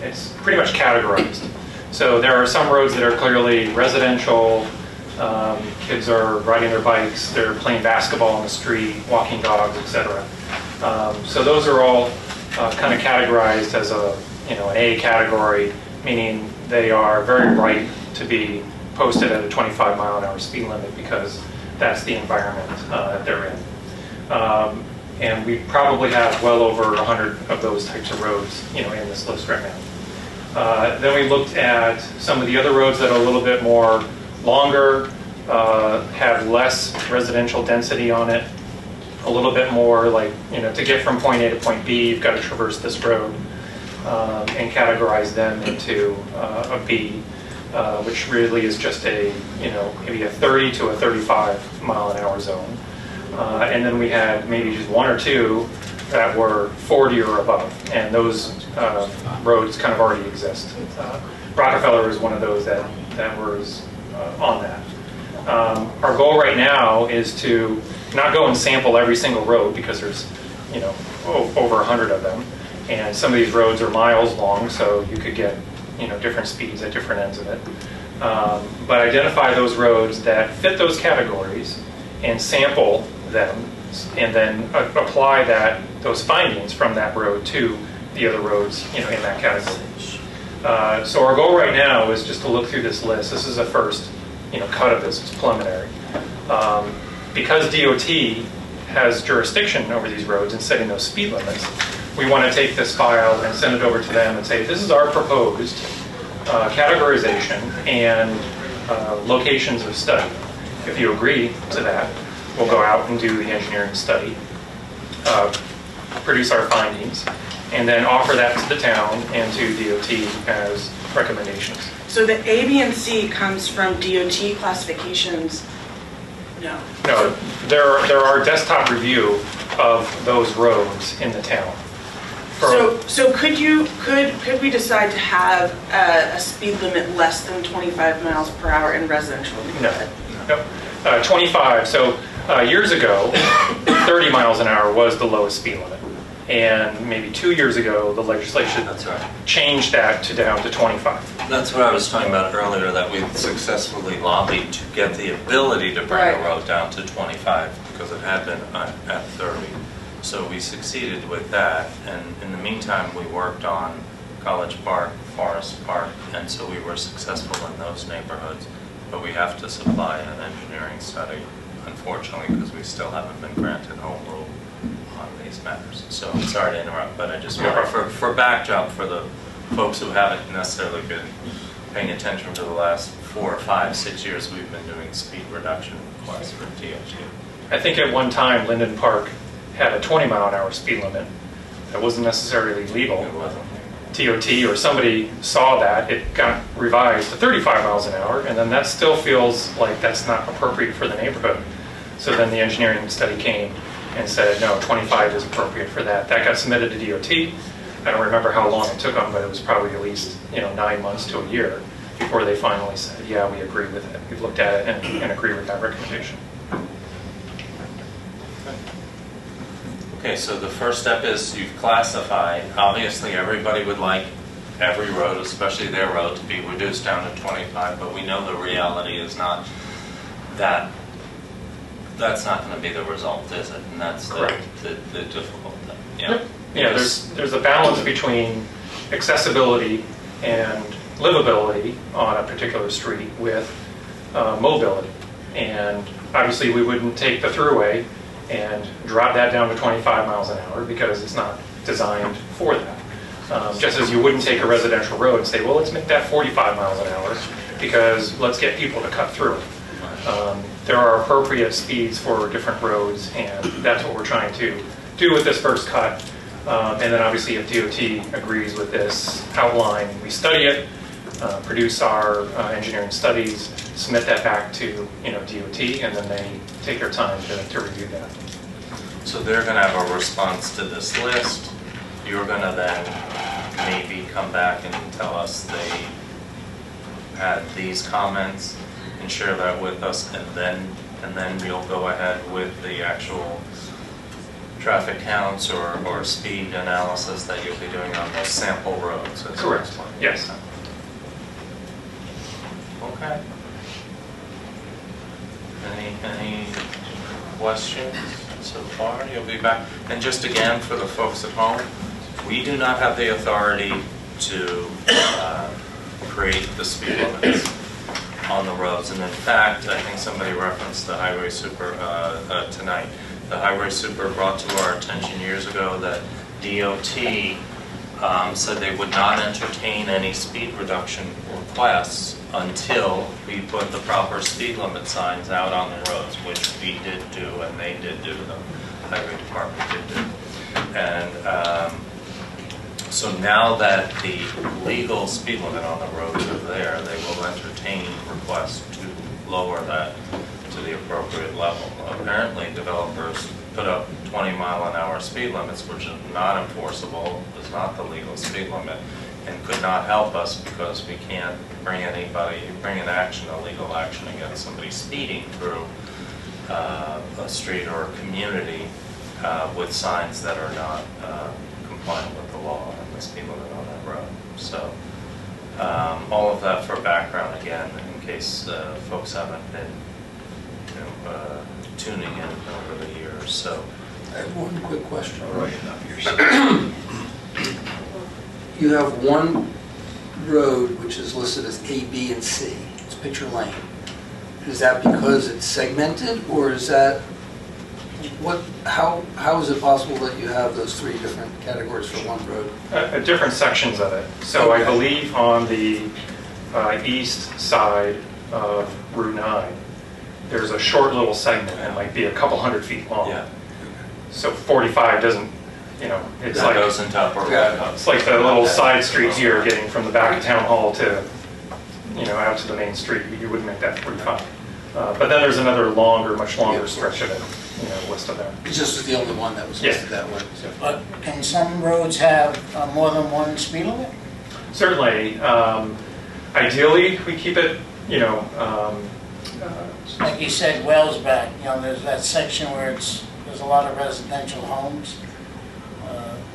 it's pretty much categorized. So there are some roads that are clearly residential. Kids are riding their bikes, they're playing basketball on the street, walking dogs, etc. So those are all kind of categorized as an A category, meaning they are very ripe to be posted at a 25-mile-an-hour speed limit because that's the environment that they're in. And we probably have well over 100 of those types of roads, in this list right now. Then we looked at some of the other roads that are a little bit more longer, have less residential density on it, a little bit more like, to get from point A to point B, you've got to traverse this road, and categorize them into a B, which really is just a, maybe a 30 to a 35 mile an hour zone. And then we had maybe just one or two that were 40 or above, and those roads kind of already exist. Rockefeller is one of those that was on that. Our goal right now is to not go and sample every single road because there's, over 100 of them, and some of these roads are miles long, so you could get, different speeds at different ends of it. But identify those roads that fit those categories and sample them, and then apply those findings from that road to the other roads, in that category. So our goal right now is just to look through this list. This is a first, cut of this. It's preliminary. Because DOT has jurisdiction over these roads and setting those speed limits, we want to take this file and send it over to them and say, this is our proposed categorization and locations of study. If you agree to that, we'll go out and do the engineering study, produce our findings, and then offer that to the town and to DOT as recommendations. So the A, B, and C comes from DOT classifications? No. No, there are desktop review of those roads in the town. So could we decide to have a speed limit less than 25 miles per hour in residential? No. 25. So years ago, 30 miles an hour was the lowest speed limit. And maybe 2 years ago, the legislation changed that down to 25. That's what I was talking about earlier, that we successfully lobbied to get the ability to bring a road down to 25 because it had been at 30. So we succeeded with that, and in the meantime, we worked on College Park, Forest Park, and so we were successful in those neighborhoods. But we have to supply an engineering study, unfortunately, because we still haven't been granted home rule on these matters. So I'm sorry to interrupt, but I just want for backdrop for the folks who haven't necessarily been paying attention for the last 4 or 5, 6 years, we've been doing speed reduction requests for DOT. I think at one time, Linden Park had a 20 mile an hour speed limit that wasn't necessarily legal. It wasn't. TOT or somebody saw that, it got revised to 35 miles an hour, and then that still feels like that's not appropriate for the neighborhood. So then the engineering study came and said, no, 25 is appropriate for that. That got submitted to DOT. I don't remember how long it took them, but it was probably at least 9 months to a year before they finally said, yeah, we agree with it. We've looked at it and agree with that recommendation. Okay, so the first step is you've classified. Obviously, everybody would like every road, especially their road, to be reduced down to 25, but we know the reality is not that. That's not going to be the result, is it? And that's the difficult thing. Yeah. Yep. Yeah, there's a balance between accessibility and livability on a particular street with mobility. And obviously we wouldn't take the thruway and drop that down to 25 miles an hour because it's not designed for that. Just as you wouldn't take a residential road and say, well, let's make that 45 miles an hour because let's get people to cut through it. There are appropriate speeds for different roads, and that's what we're trying to do with this first cut. And then obviously if DOT agrees with this outline, we study it, produce our engineering studies, submit that back to DOT, and then they take their time to review that. So they're going to have a response to this list. You're going to then maybe come back and tell us they had these comments and share that with us, and then you'll go ahead with the actual traffic counts or speed analysis that you'll be doing on those sample roads. Correct. Yes. Okay. Any questions so far? You'll be back. And just again, for the folks at home, we do not have the authority to create the speed limits on the roads. And in fact, I think somebody referenced the highway super tonight. The highway super brought to our attention years ago that DOT said they would not entertain any speed reduction requests until we put the proper speed limit signs out on the roads, which we did do, and they did do, the highway department did do. And so now that the legal speed limit on the roads are there, they will entertain requests to lower that to the appropriate level. Apparently, developers put up 20-mile-an-hour speed limits, which is not enforceable, is not the legal speed limit, and could not help us because we can't bring an action, a legal action against somebody speeding through a street or a community with signs that are not compliant with the law and the speed limit on that road. So all of that for background again, in case folks haven't been tuning in over the years. So I have one quick question. You have one road which is listed as A, B, and C. It's Pitcher Lane. Is that because it's segmented, or is that how is it possible that you have those three different categories for one road? Different sections of it. So okay. I believe on the east side of Route 9, there's a short little segment that might be a couple hundred feet long. yeah, So 45 doesn't, it's that like goes into upper Road. it's like the little side street here, getting from the back of town hall to, out to the main street. You wouldn't make that 45. But then there's another much longer stretch of it, west of there. It's just the only one that was listed that way. So. But can some roads have more than one speed limit? Certainly. Ideally, we keep it, Like you said, Wellsback, there's that section where there's a lot of residential homes.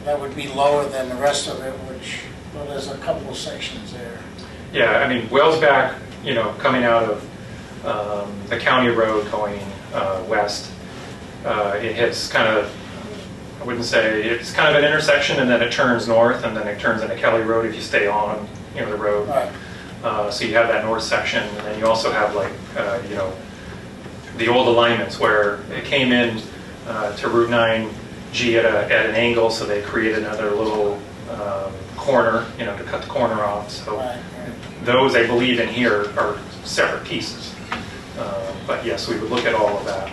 That would be lower than the rest of it, well, there's a couple of sections there. Yeah, I mean, Wellsback, coming out of the county road going west, it hits kind of, I wouldn't say, it's kind of an intersection, and then it turns north, and then it turns into Kelly Road if you stay on, the road. Right. So you have that north section, and then you also have the old alignments where it came in to Route 9G at an angle, so they created another little corner, to cut the corner off. So Right. those, I believe, in here are separate pieces. But yes, we would look at all of that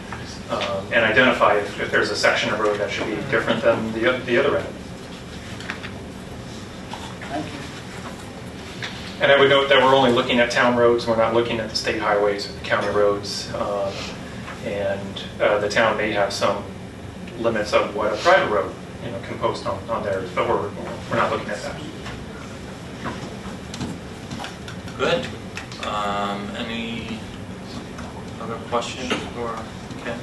and identify if there's a section of road that should be different than the other end. Thank you. And I would note that we're only looking at town roads. We're not looking at the state highways or the county roads. And the town may have some limits of what a private road, can post on theirs, but we're not looking at that. Good. Any other questions for Ken?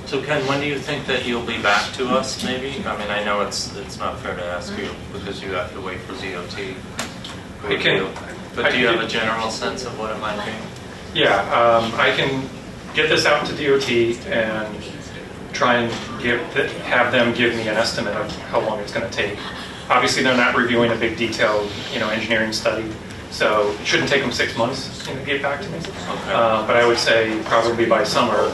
So Ken, when do you think that you'll be back to us, maybe? I mean, I know it's not fair to ask you because you have to wait for DOT review. But do you have a general sense of what it might be? Yeah, I can get this out to DOT and try and have them give me an estimate of how long it's going to take. Obviously, they're not reviewing a big detailed, engineering study, so it shouldn't take them 6 months to get back to me. Okay. But I would say probably by summer,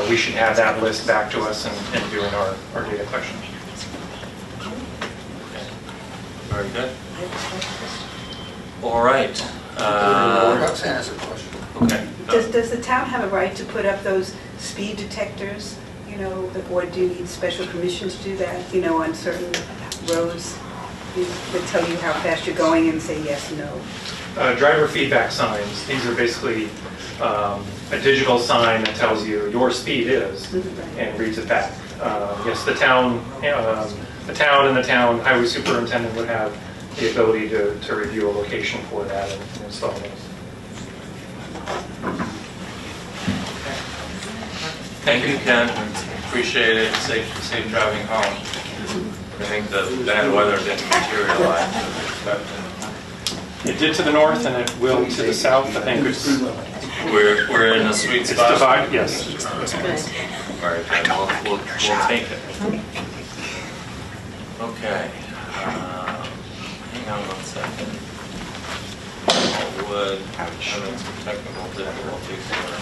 we should have that list back to us and doing our data collection. Very good. All right. Roxanne has a question. Okay. Does the town have a right to put up those speed detectors, or do you need special permission to do that, on certain roads? That tell you how fast you're going and say yes, no? Driver feedback signs, these are basically a digital sign that tells you your speed is and reads it back. Yes, the town and the town highway superintendent would have the ability to review a location for that and install those. Thank you, Ken. Appreciate it. Safe driving home. I think the bad weather didn't materialize. It did to the north and it will to the south. I think we're in a sweet spot. It's divided, yes. Very good. We'll take it. Okay. Hang on 1 second. Would having some technical difficulties here.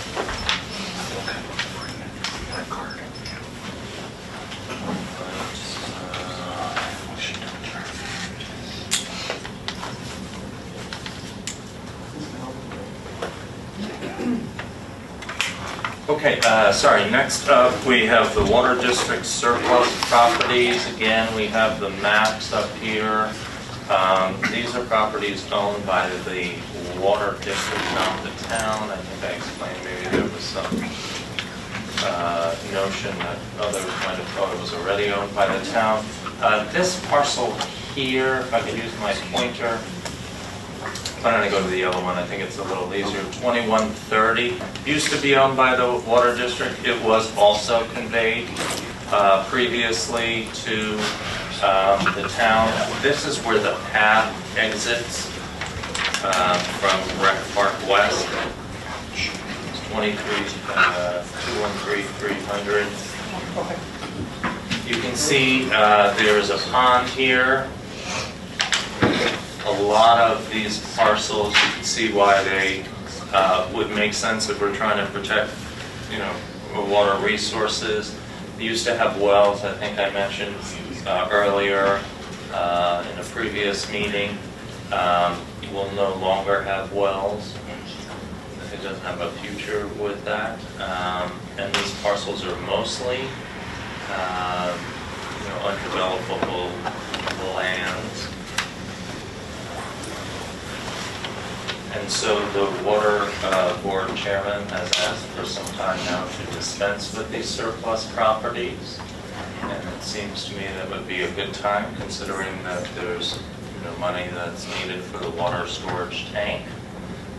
Okay, sorry, next up we have the Water District surplus properties. Again, we have the maps up here. These are properties owned by the Water District, not the town. I think I explained maybe there was some notion that others might have thought it was already owned by the town. This parcel here, if I could use my pointer, I'm going to go to the yellow one, I think it's a little easier. 2130 used to be owned by the Water District. It was also conveyed previously to the town. This is where the path exits from Rec Park West. It's 213,300. You can see there is a pond here. A lot of these parcels, you can see why they would make sense if we're trying to protect, water resources. They used to have wells, I think I mentioned earlier in a previous meeting. Will no longer have wells. It doesn't have a future with that. And these parcels are mostly, undevelopable lands. And so the water board chairman has asked for some time now to dispense with these surplus properties. And it seems to me that would be a good time, considering that there's money that's needed for the water storage tank.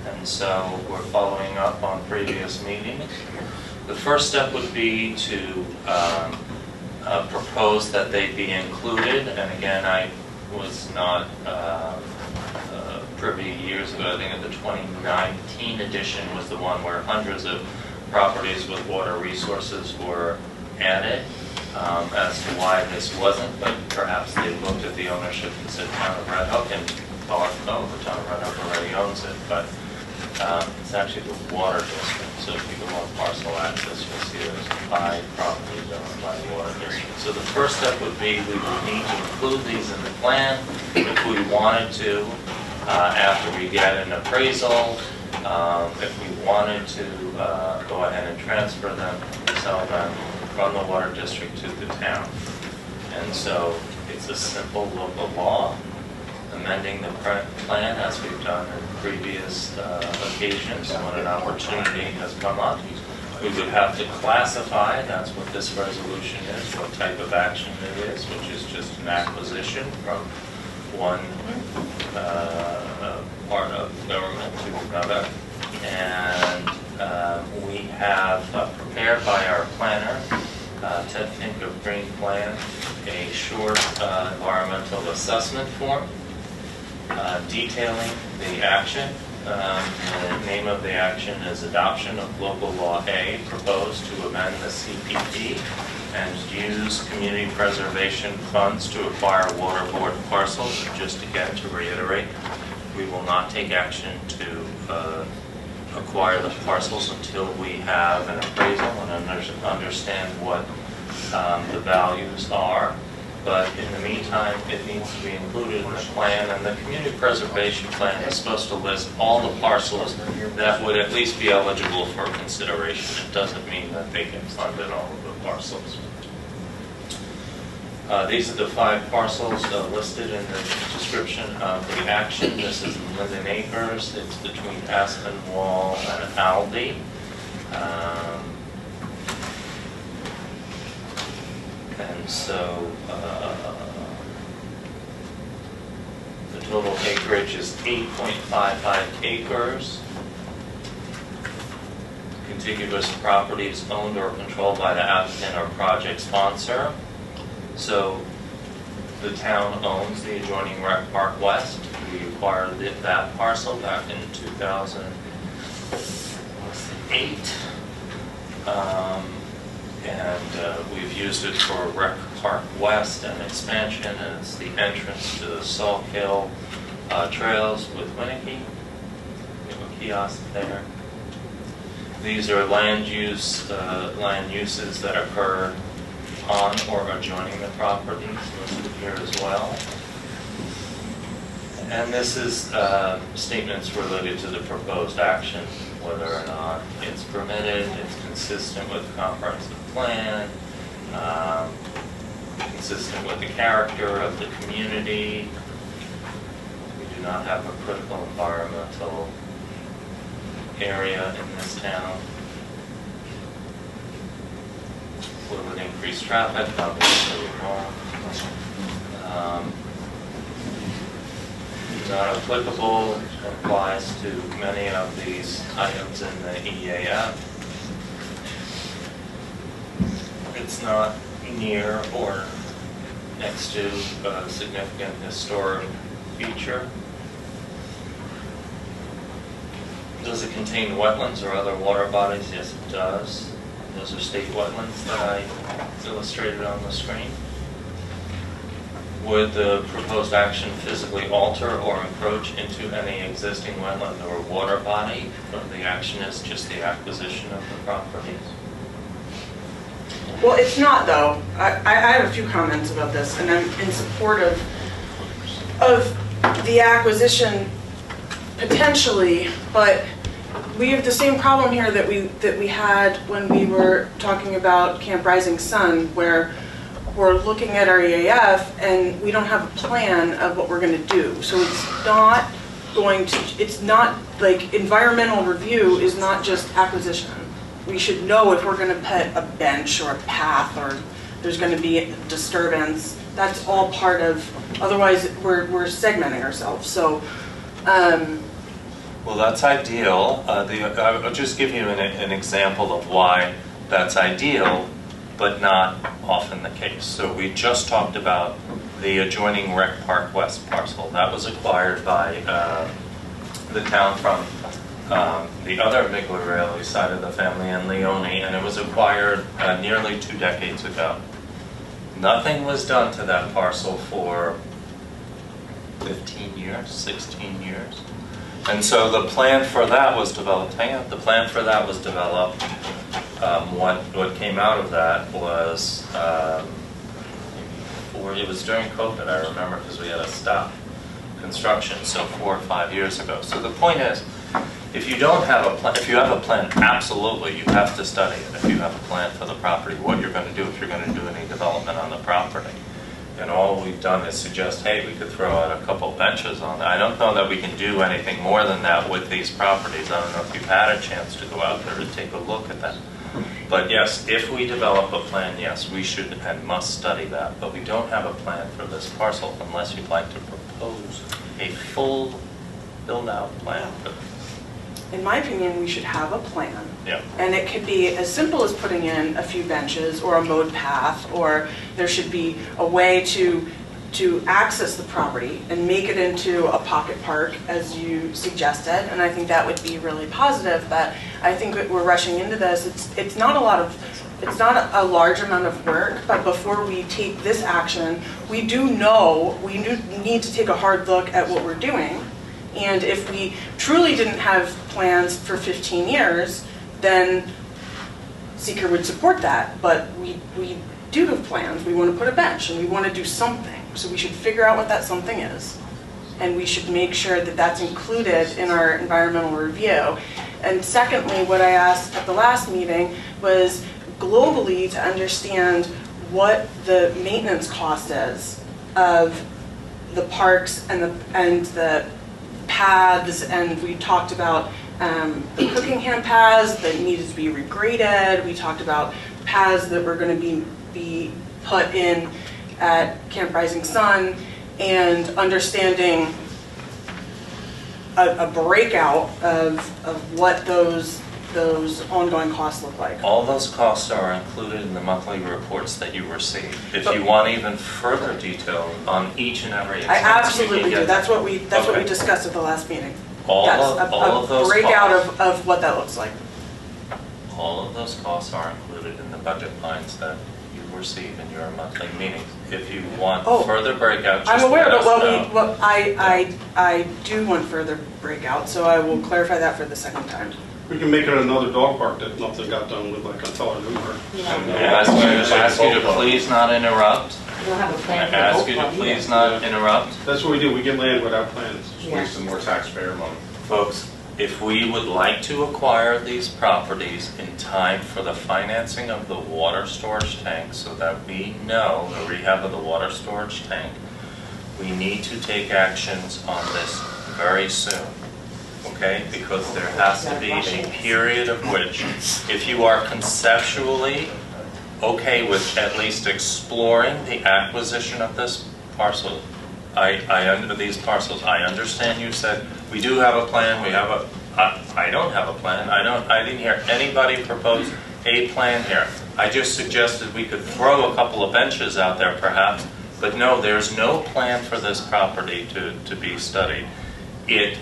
And so we're following up on previous meetings. The first step would be to propose that they be included. And again, I was not privy years ago. I think the 2019 edition was the one where hundreds of properties with water resources were added. As to why this wasn't, but perhaps they looked at the ownership and said Town of Red Hook and thought, oh, the Town of Red Hook already owns it, but it's actually the Water District. So if you go on parcel access, you'll see there's 5 properties owned by the Water District. So the first step would be we would need to include these in the plan if we wanted to, after we get an appraisal, if we wanted to go ahead and transfer them, sell them from the Water District to the town. And so it's a simple local law, amending the plan as we've done in previous occasions when an opportunity has come up. We would have to classify, that's what this resolution is, what type of action it is, which is just an acquisition from one part of government to another. And we have prepared by our planner, Ted Fink of Green Plan, a short environmental assessment form detailing the action. The name of the action is Adoption of Local Law A, proposed to amend the CPP and use community preservation funds to acquire water board parcels. Just again to reiterate, we will not take action to acquire the parcels until we have an appraisal and understand what the values are. But in the meantime, it needs to be included in the plan, and the community preservation plan is supposed to list all the parcels that would at least be eligible for consideration. It doesn't mean that they can fund all of the parcels. These are the 5 parcels listed in the description of the action. This is Linden Acres. It's between Aspenwall and Aldi. And so the total acreage is 8.55 acres. Contiguous properties owned or controlled by the applicant or project sponsor. So the town owns the adjoining Rec Park West. We acquired that parcel back in 2008. And we've used it for Rec Park West and expansion, and it's the entrance to the Salt Hill trails with Winnicke. We have a kiosk there. These are land uses that occur on or adjoining the properties listed here as well. And this is statements related to the proposed action, whether or not it's permitted, it's consistent with the comprehensive plan, consistent with the character of the community. We do not have a critical environmental area in this town. Would increase traffic, obviously we won't. Not applicable, applies to many of these items in the EAF. It's not near or next to a significant historic feature. Does it contain wetlands or other water bodies? Yes, it does. Those are state wetlands that I illustrated on the screen. Would the proposed action physically alter or encroach into any existing wetland or water body? Or the action is just the acquisition of the properties? Well, it's not though. I have a few comments about this, and I'm in support of the acquisition potentially, but we have the same problem here that we had when we were talking about Camp Rising Sun, where we're looking at our EAF and we don't have a plan of what we're going to do. So it's not like environmental review is not just acquisition. We should know if we're going to put a bench or a path or there's going to be a disturbance. That's all part of, otherwise we're segmenting ourselves. So. Well, that's ideal. I'll just give you an example of why that's ideal, but not often the case. So we just talked about the adjoining Rec Park West parcel. That was acquired by the town from the other Migliorelli side of the family in Leone, and it was acquired nearly 2 decades ago. Nothing was done to that parcel for 15 years, 16 years. And so the plan for that was developed. The plan for that was developed. What came out of that was, it was during COVID, I remember, because we had to stop construction, so 4 or 5 years ago. So the point is, if you don't have a plan, if you have a plan, absolutely, you have to study it. If you have a plan for the property, what you're going to do if you're going to do any development on the property. And all we've done is suggest, hey, we could throw out a couple benches on it. I don't know that we can do anything more than that with these properties. I don't know if you've had a chance to go out there and take a look at that. But yes, if we develop a plan, yes, we should and must study that. But we don't have a plan for this parcel unless you'd like to propose a full build-out plan. In my opinion, we should have a plan. Yeah. And it could be as simple as putting in a few benches or a mowed path, or there should be a way to access the property and make it into a pocket park, as you suggested. And I think that would be really positive, but I think that we're rushing into this. It's not a large amount of work, but before we take this action, we need to take a hard look at what we're doing. And if we truly didn't have plans for 15 years, then SEQRA would support that. But we do have plans. We want to put a bench and we want to do something. So we should figure out what that something is. And we should make sure that that's included in our environmental review. And secondly, what I asked at the last meeting was globally to understand what the maintenance cost is of the parks and the paths, and we talked about the cooking hand paths that needed to be regraded. We talked about paths that were going to be put in at Camp Rising Sun, and understanding a breakout of what those ongoing costs look like. All those costs are included in the monthly reports that you receive. If you want even further detail on each and every expense, I absolutely do. That's what we Okay. discussed at the last meeting. All Yes, of those breakout costs. of what that looks like. All of those costs are included in the budget lines that you receive in your monthly meetings. If you want further breakout, just I'm aware, let but us know. I do want further breakout, so I will clarify that for the second time. We can make it another dog park that nothing got done with, like Until Newmark. Ask you to please not interrupt. We don't have a plan for Ask both you to parties. please not interrupt. That's what we do, we get land without plans. Yeah. Wasting more taxpayer money. Folks, if we would like to acquire these properties in time for the financing of the water storage tank, so that we know the rehab of the water storage tank, we need to take actions on this very soon. Okay, because there has to be a period of which, if you are conceptually okay with at least exploring the acquisition of this parcel, under these parcels, I understand you said, we do have a plan, I don't have a plan, I didn't hear anybody propose a plan here. I just suggested we could throw a couple of benches out there perhaps, but no, there's no plan for this property to be studied. It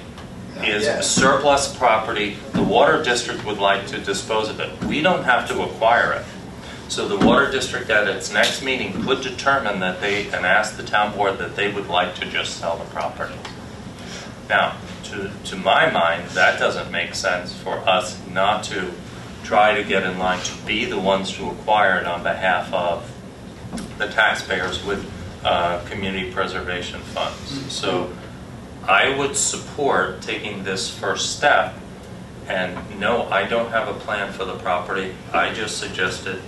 is surplus property. The water district would like to dispose of it. We don't have to acquire it. So the water district at its next meeting could determine that and ask the town board that they would like to just sell the property. Now, to my mind, that doesn't make sense for us not to try to get in line to be the ones to acquire it on behalf of the taxpayers with community preservation funds. So I would support taking this first step, and no, I don't have a plan for the property. I just suggested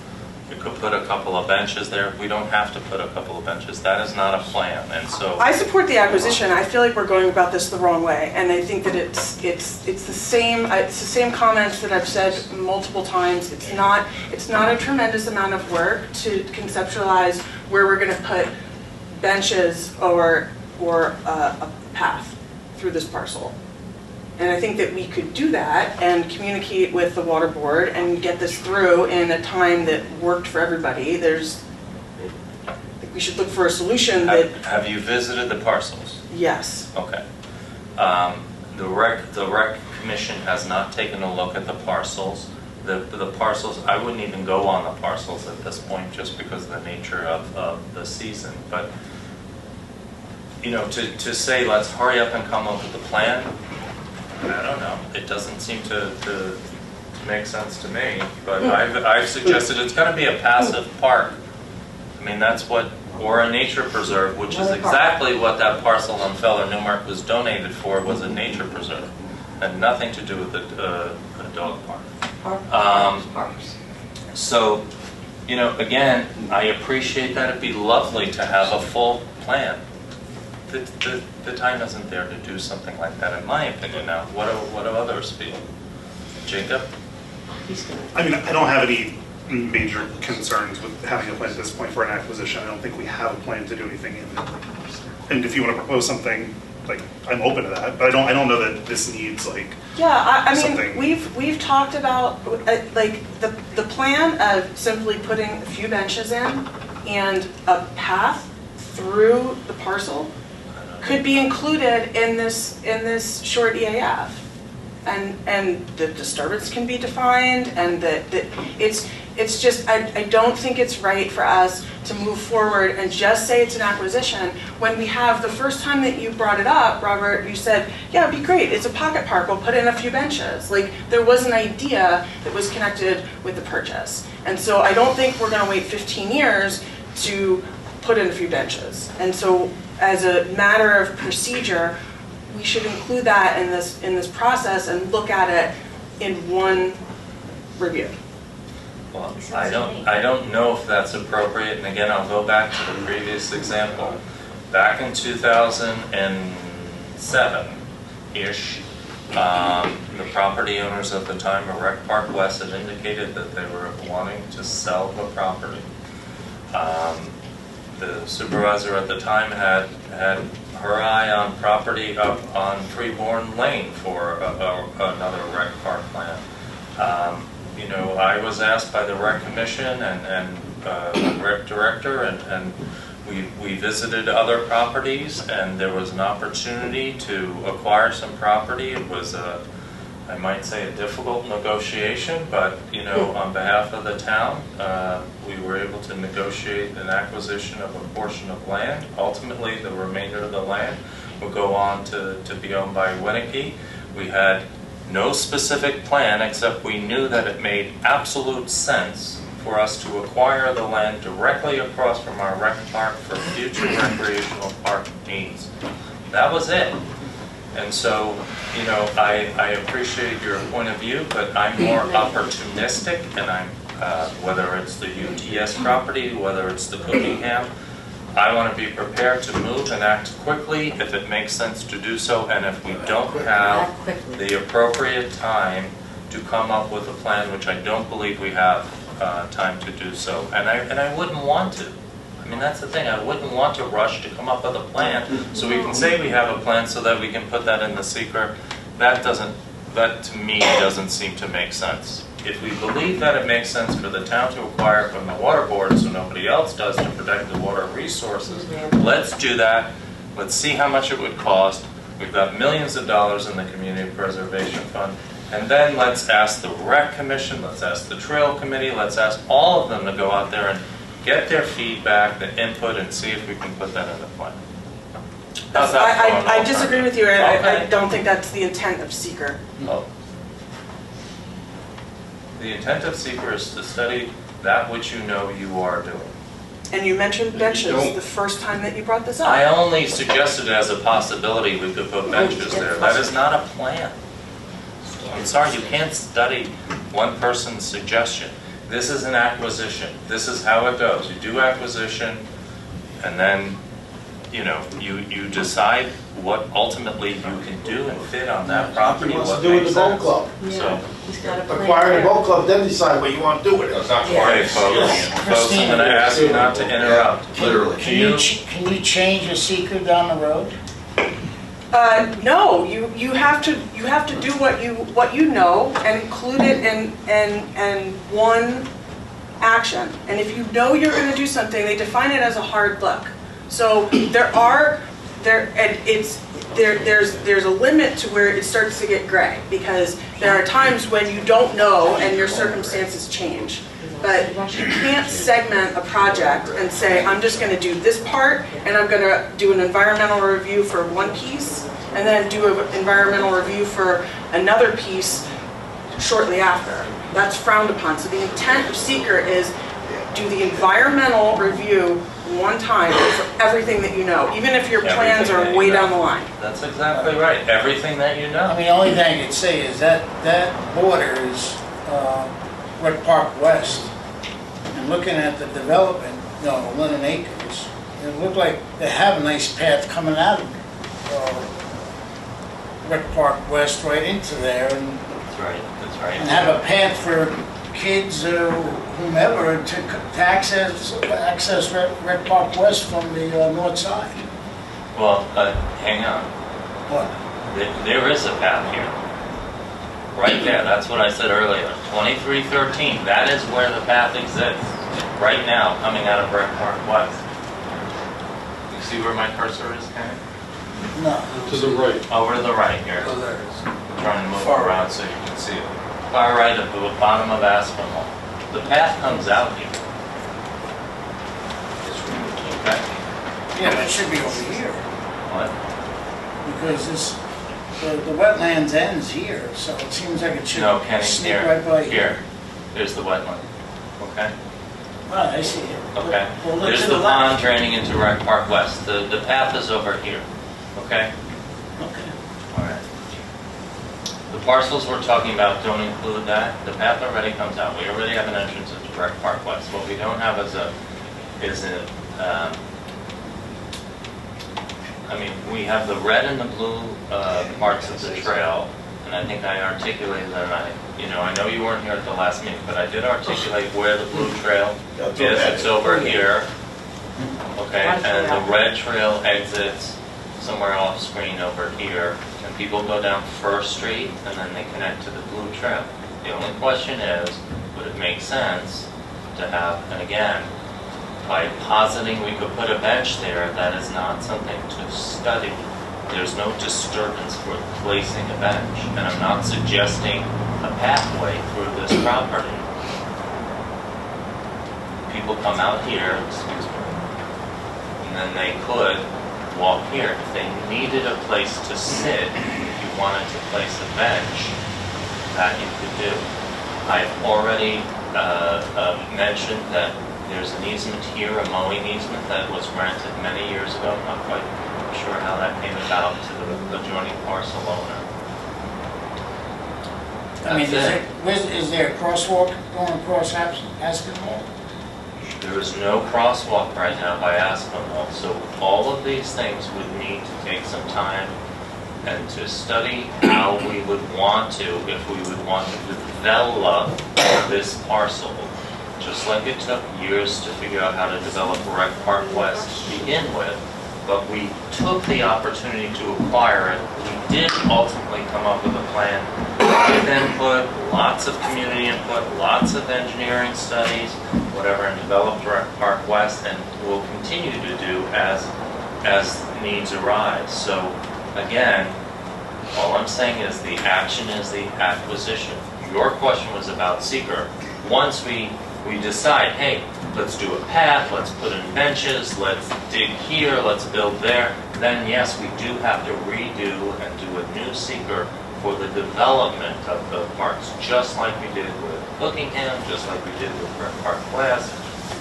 you could put a couple of benches there. We don't have to put a couple of benches. That is not a plan, and so. I support the acquisition. I feel like we're going about this the wrong way, and I think that it's the same comments that I've said multiple times. It's not a tremendous amount of work to conceptualize where we're going to put benches or a path through this parcel. And I think that we could do that and communicate with the water board and get this through in a time that worked for everybody. I think we should look for a solution that... Have you visited the parcels? Yes. Okay. The rec commission has not taken a look at the parcels. The parcels, I wouldn't even go on the parcels at this point just because of the nature of the season. But, you know, to say let's hurry up and come up with a plan, I don't know. It doesn't seem to make sense to me. But I've suggested it's going to be a passive park. I mean, that's what, or a nature preserve, which is exactly what that parcel on Feller Newmark was donated for, was a nature preserve. Had nothing to do with a dog park. So, you know, again, I appreciate that. It'd be lovely to have a full plan. The time isn't there to do something like that, in my opinion. Now, what do others feel? Jacob? I mean, I don't have any major concerns with having a plan at this point for an acquisition. I don't think we have a plan to do anything imminently. And if you want to propose something like, I'm open to that, but I don't know that this needs like, Yeah, I mean, something. we've talked about, like, the plan of simply putting a few benches in and a path through the parcel could be included in this short EAF. And the disturbance can be defined, and it's just, I don't think it's right for us to move forward and just say it's an acquisition, when we have, the first time that you brought it up, Robert, you said, yeah, it'd be great, it's a pocket park, we'll put in a few benches. Like, there was an idea that was connected with the purchase. And so I don't think we're gonna wait 15 years to put in a few benches. And so, as a matter of procedure, we should include that in this process and look at it in one review. Well, I don't know if that's appropriate, and again, I'll go back to the previous example. Back in 2007-ish, the property owners at the time of Rec Park West had indicated that they were wanting to sell the property. The supervisor at the time had her eye on property up on Freeborn Lane for another rec park plan. You know, I was asked by the rec commission and the rec director, and we visited other properties, and there was an opportunity to acquire some property. It was I might say, a difficult negotiation, but, you know, on behalf of the town, we were able to negotiate an acquisition of a portion of land. Ultimately, the remainder of the land will go on to be owned by Winnicke. We had no specific plan, except we knew that it made absolute sense for us to acquire the land directly across from our rec park for future recreational park needs. That was it. And so, you know, I appreciate your point of view, but I'm more opportunistic, and I'm, whether it's the UTS property, whether it's the Cookingham, I want to be prepared to move and act quickly if it makes sense to do so, and if we don't have the appropriate time to come up with a plan, which I don't believe we have time to do so. And I wouldn't want to. I mean, that's the thing. I wouldn't want to rush to come up with a plan so we can say we have a plan so that we can put that in the SEQRA. That to me doesn't seem to make sense. If we believe that it makes sense for the town to acquire from the water board so nobody else does to protect the water resources, let's do that. Let's see how much it would cost. We've got millions of dollars in the Community Preservation Fund. And then let's ask the Rec Commission, let's ask the Trail Committee, let's ask all of them to go out there and get their feedback, the input, and see if we can put that in the plan. How's that? I disagree with you. I don't think that's the intent of SEQRA. Oh. The intent of SEQRA is to study that which you know you are doing. And you mentioned benches the first time that you brought this up. I only suggested as a possibility we could put benches there. That is not a plan. I'm sorry, you can't study one person's suggestion. This is an acquisition. This is how it goes. You do acquisition, and then, you know, you decide what ultimately you can do and fit on that property. What to do with the boat club. So, acquire the boat club, then decide what you want to do with it. okay, folks, I'm going to ask you not to interrupt. Literally. Can you change a SEQRA down the road? No, you have to do what you know and include it in one action. And if you know you're going to do something, they define it as a hard look. So there's a limit to where it starts to get gray, because there are times when you don't know and your circumstances change. But you can't segment a project and say, I'm just going to do this part, and I'm going to do an environmental review for one piece, and then do an environmental review for another piece shortly after. That's frowned upon. So the intent of SEQRA is do the environmental review one time for everything that you know, even if your plans are way down the line. That's exactly right. Everything that you know. I mean, the only thing I could say is that border is Rec Park West. And looking at the development, you know, the Linden Acres, it looked like they have a nice path coming out of Rec Park West right into there, and That's right. That's right. and have a path for kids or whomever to access Rec Park West from the north side. Well, hang on. What? There is a path here. Right there, that's what I said earlier. 2313, that is where the path exists. Right now, coming out of Rec Park West. You see where my cursor is, Kenny? No. To the right. Over to the right here. Oh, there it is. I'm trying to move around so you can see it. Far right at the bottom of Aspinwall. The path comes out here. Okay? Yeah, but it should be over here, What? because the wetlands ends here, so it seems like it should No, Kenny, sneak right by here. Here. There's the wetland. Okay? Ah, I see it. Okay. Well, look There's to the left. pond draining into Rec Park West. The path is over here. Okay? Okay. All right. The parcels we're talking about don't include that. The path already comes out. We already have an entrance into Rec Park West. What we don't have is I mean, we have the red and the blue parts of the trail, and I think I articulated that. I know you weren't here at the last meeting, but I did articulate where the blue trail is. It's over here, okay, and the red trail exits somewhere off screen over here, and people go down First Street, and then they connect to the blue trail. The only question is, would it make sense to have, and again, by positing we could put a bench there, that is not something to study. There's no disturbance for placing a bench, and I'm not suggesting a pathway through this property. People come out here, excuse me, and then they could walk here. If they needed a place to sit, if you wanted to place a bench, that you could do. I've already mentioned that there's an easement here, a mowing easement that was granted many years ago. I'm not quite sure how that came about to the adjoining parcel owner. I mean, is there a crosswalk going across Aspinwall? There is no crosswalk right now by Aspinwall, so all of these things would need to take some time and to study how we would want to, if we would want to develop this parcel. Just like it took years to figure out how to develop Rec Park West to begin with, but we took the opportunity to acquire it. We did ultimately come up with a plan with input, lots of community input, lots of engineering studies, whatever, and developed Rec Park West, and will continue to do as needs arise. So again, all I'm saying is the action is the acquisition. Your question was about SEQRA. Once we decide, hey, let's do a path, let's put in benches, let's dig here, let's build there, then yes, we do have to redo and do a new SEQRA for the development of the parks, just like we did with Buckingham, just like we did with Rec Park West,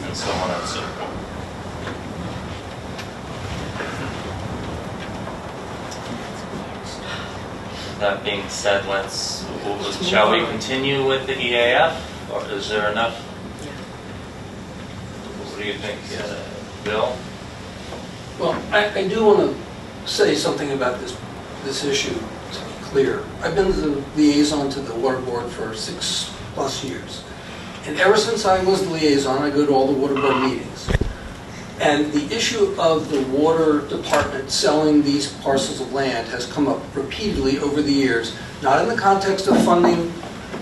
and so on and so forth. That being said, shall we continue with the EAF, or is there enough? What do you think, Bill? Well, I do want to say something about this issue, to be clear. I've been the liaison to the water board for 6+ years. And ever since I was the liaison, I go to all the water board meetings. And the issue of the water department selling these parcels of land has come up repeatedly over the years, not in the context of funding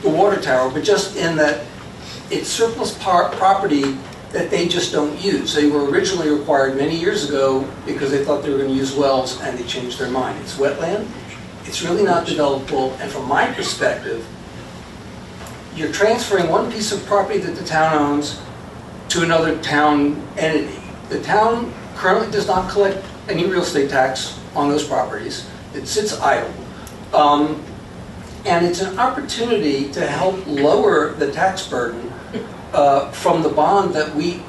the water tower, but just in that it's surplus property that they just don't use. They were originally required many years ago because they thought they were going to use wells, and they changed their mind. It's wetland, it's really not developable, and from my perspective, you're transferring one piece of property that the town owns to another town entity. The town currently does not collect any real estate tax on those properties. It sits idle. And it's an opportunity to help lower the tax burden from the bond that we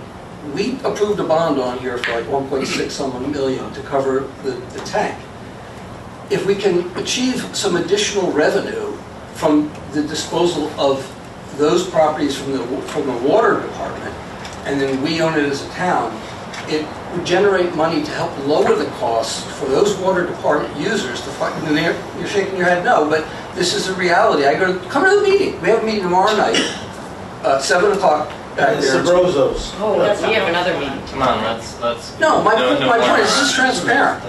approved a bond on here for like 1.6 million to cover the tank. If we can achieve some additional revenue from the disposal of those properties from the water department, and then we own it as a town, it would generate money to help lower the costs for those water department users to find. You're shaking your head no, but this is a reality. Come to the meeting. We have a meeting tomorrow night, 7 o'clock back there. Oh, we have another meeting. Come on, let's. No, my point is this is transparent.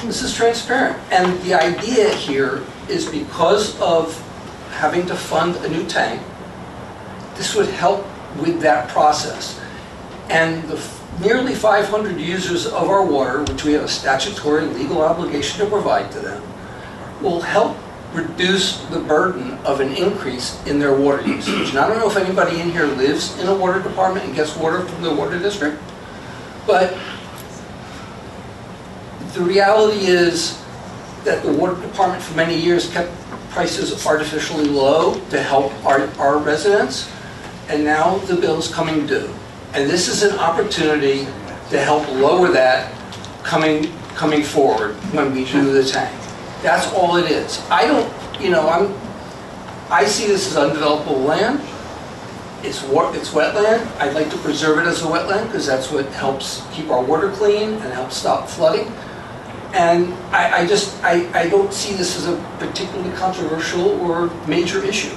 This is transparent. And the idea here is because of having to fund a new tank, this would help with that process. And the nearly 500 users of our water, which we have a statutory legal obligation to provide to them, will help reduce the burden of an increase in their water usage. And I don't know if anybody in here lives in a water department and gets water from the water district, but the reality is that the water department for many years kept prices artificially low to help our residents, and now the bill is coming due. And this is an opportunity to help lower that coming forward when we do the tank. That's all it is. I see this as undevelopable land. It's wetland. I'd like to preserve it as a wetland because that's what helps keep our water clean and helps stop flooding. And I don't see this as a particularly controversial or major issue.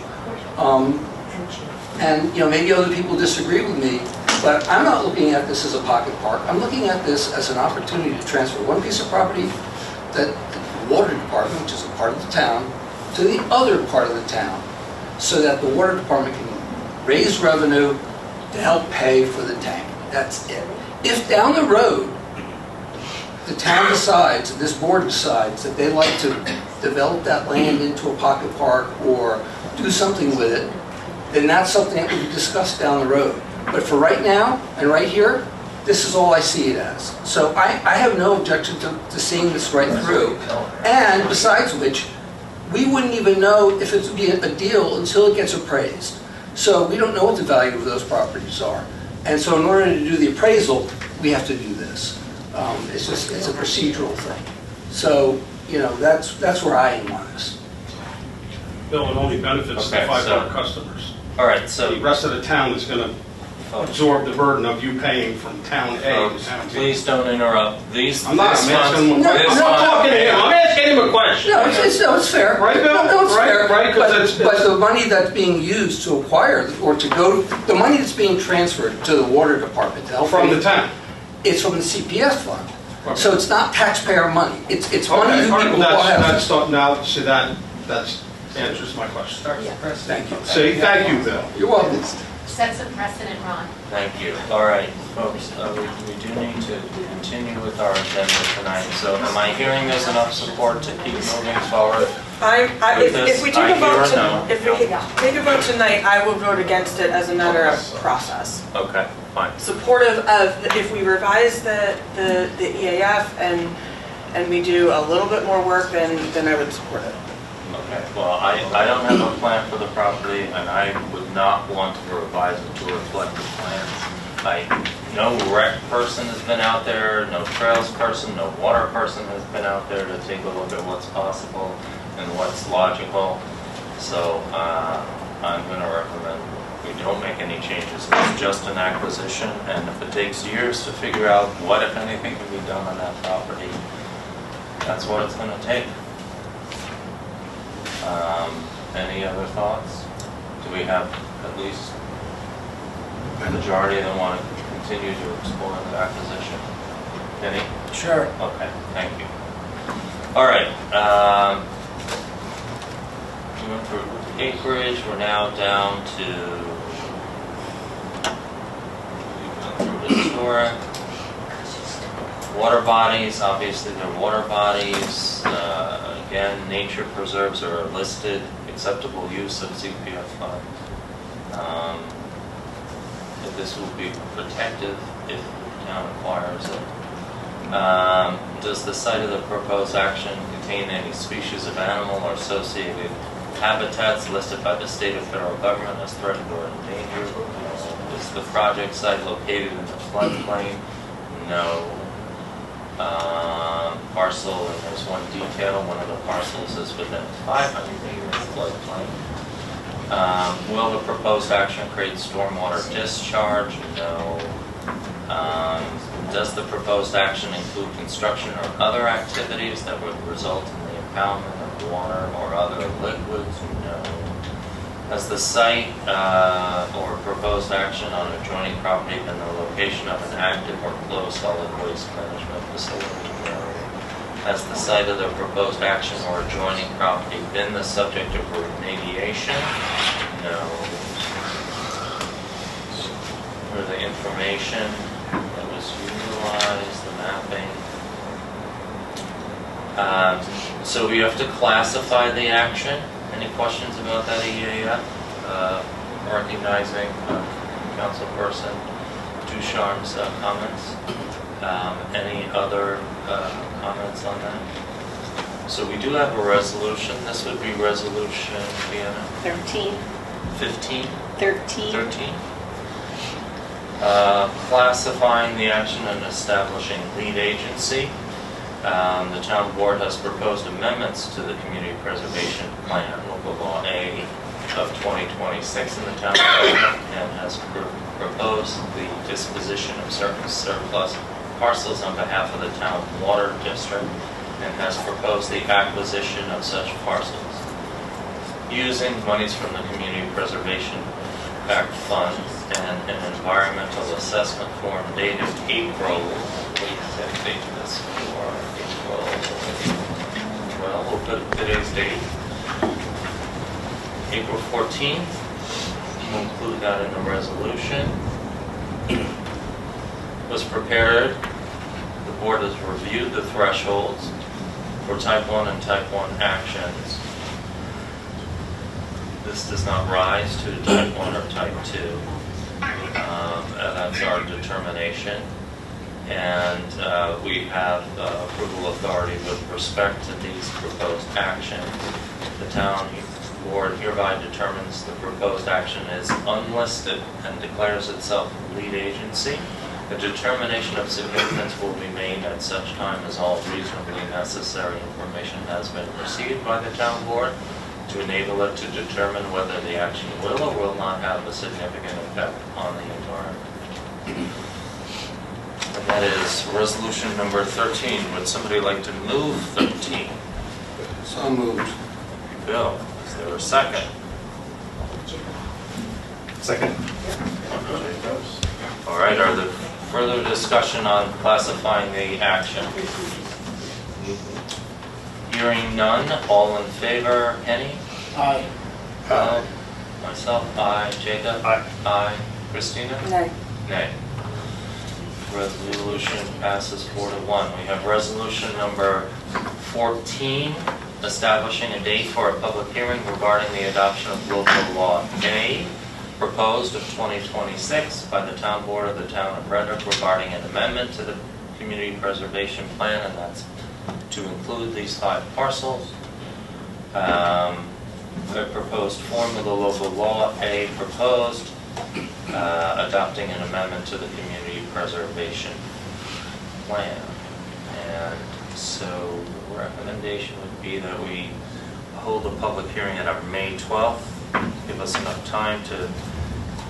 And maybe other people disagree with me, but I'm not looking at this as a pocket park. I'm looking at this as an opportunity to transfer one piece of property that the water department, which is a part of the town, to the other part of the town, so that the water department can raise revenue to help pay for the tank. That's it. If down the road, the town decides, this board decides, that they'd like to develop that land into a pocket park or do something with it, then that's something that will be discussed down the road. But for right now, and right here, this is all I see it as. So I have no objection to seeing this right through. And besides which, we wouldn't even know if it would be a deal until it gets appraised. So we don't know what the value of those properties are. And so in order to do the appraisal, we have to do this. It's a procedural thing. So, that's where I am on this. Bill, it only benefits the 500 customers. All right, so the rest of the town is going to absorb the burden of you paying from town A to town B. Please don't interrupt. I'm not asking him a question. I'm not talking to him. I'm asking him a question. No, it's fair. Right, Bill? No, it's fair. Right, but the money that's being used to acquire, or the money that's being transferred to the water department to help from the town. It's from the CPS fund. Okay. So it's not taxpayer money. It's money okay. that people have. Now, see, that answers my question. Thank you. See, thank you, Bill. You're welcome. Sets a precedent, Ron. Thank you. All right, folks, we do need to continue with our agenda tonight. So am I hearing there's enough support to keep moving forward? If we take a vote tonight, I will vote against it as a matter of process. Okay, fine. Supportive of if we revise the EAF and we do a little bit more work, then I would support it. Okay, well, I don't have a plan for the property, and I would not want to revise it to reflect the plans. No rec person has been out there, no trails person, no water person has been out there to take a look at what's possible and what's logical. So I'm going to recommend we don't make any changes. It's just an acquisition, and if it takes years to figure out what, if anything, can be done on that property, that's what it's going to take. Any other thoughts? Do we have at least a majority that want to continue to explore the acquisition? Any? Sure. Okay, thank you. All right. We went through acreage. We're now down to historic. Water bodies, obviously they're water bodies. Again, nature preserves are listed, acceptable use of CPF funds. This will be protective if the town acquires it. Does the site of the proposed action contain any species of animal or associated habitats listed by the state or federal government as threatened or endangered? Is the project site located in the floodplain? No. Parcel, and there's one detail, one of the parcels is within 500 meters floodplain. Will the proposed action create stormwater discharge? No. Does the proposed action include construction or other activities that would result in the impoundment of water or other liquids? No. Has the site or proposed action on adjoining property been the location of an active or closed solid waste management facility? No. Has the site of the proposed action or adjoining property been the subject of remediation? No. Or the information that was utilized, the mapping. So we have to classify the action. Any questions about that EAF? Recognizing Councilperson Ducharme's comments. Any other comments on that? So we do have a resolution. This would be resolution, Deanna? 13. 15? 13. 13. Classifying the action and establishing lead agency. The town board has proposed amendments to the community preservation plan, local law A of 2026 in the town and has proposed the disposition of certain surplus parcels on behalf of the town water district and has proposed the acquisition of such parcels using monies from the Community Preservation Act funds and an environmental assessment form dated April, what is that date this for? April, well, we'll put today's date, April 14th. We'll include that in the resolution. Was prepared. The board has reviewed the thresholds for type 1 and type 1 actions. This does not rise to type 1 or type 2. That's our determination. And we have approval authority with respect to these proposed actions. The town board hereby determines the proposed action is unlisted and declares itself lead agency. A determination of significance will be made at such time as all reasonably necessary information has been received by the town board to enable it to determine whether the action will or will not have a significant effect on the environment. And that is resolution number 13. Would somebody like to move 13? So moved. Bill, is there a second? Second. All right, are there further discussion on classifying the action? Hearing none, all in favor, Penny? Aye. Aye. Myself, aye. Jacob? Aye. Aye. Christina? Nay. Nay. Resolution passes 4-1. We have resolution number 14, establishing a date for a public hearing regarding the adoption of local law A, proposed of 2026 by the town board of the town of Red Hook regarding an amendment to the community preservation plan, and that's to include these 5 parcels. The proposed form of the local law A proposed, adopting an amendment to the community preservation plan. And so the recommendation would be that we hold a public hearing at our May 12th. Give us enough time to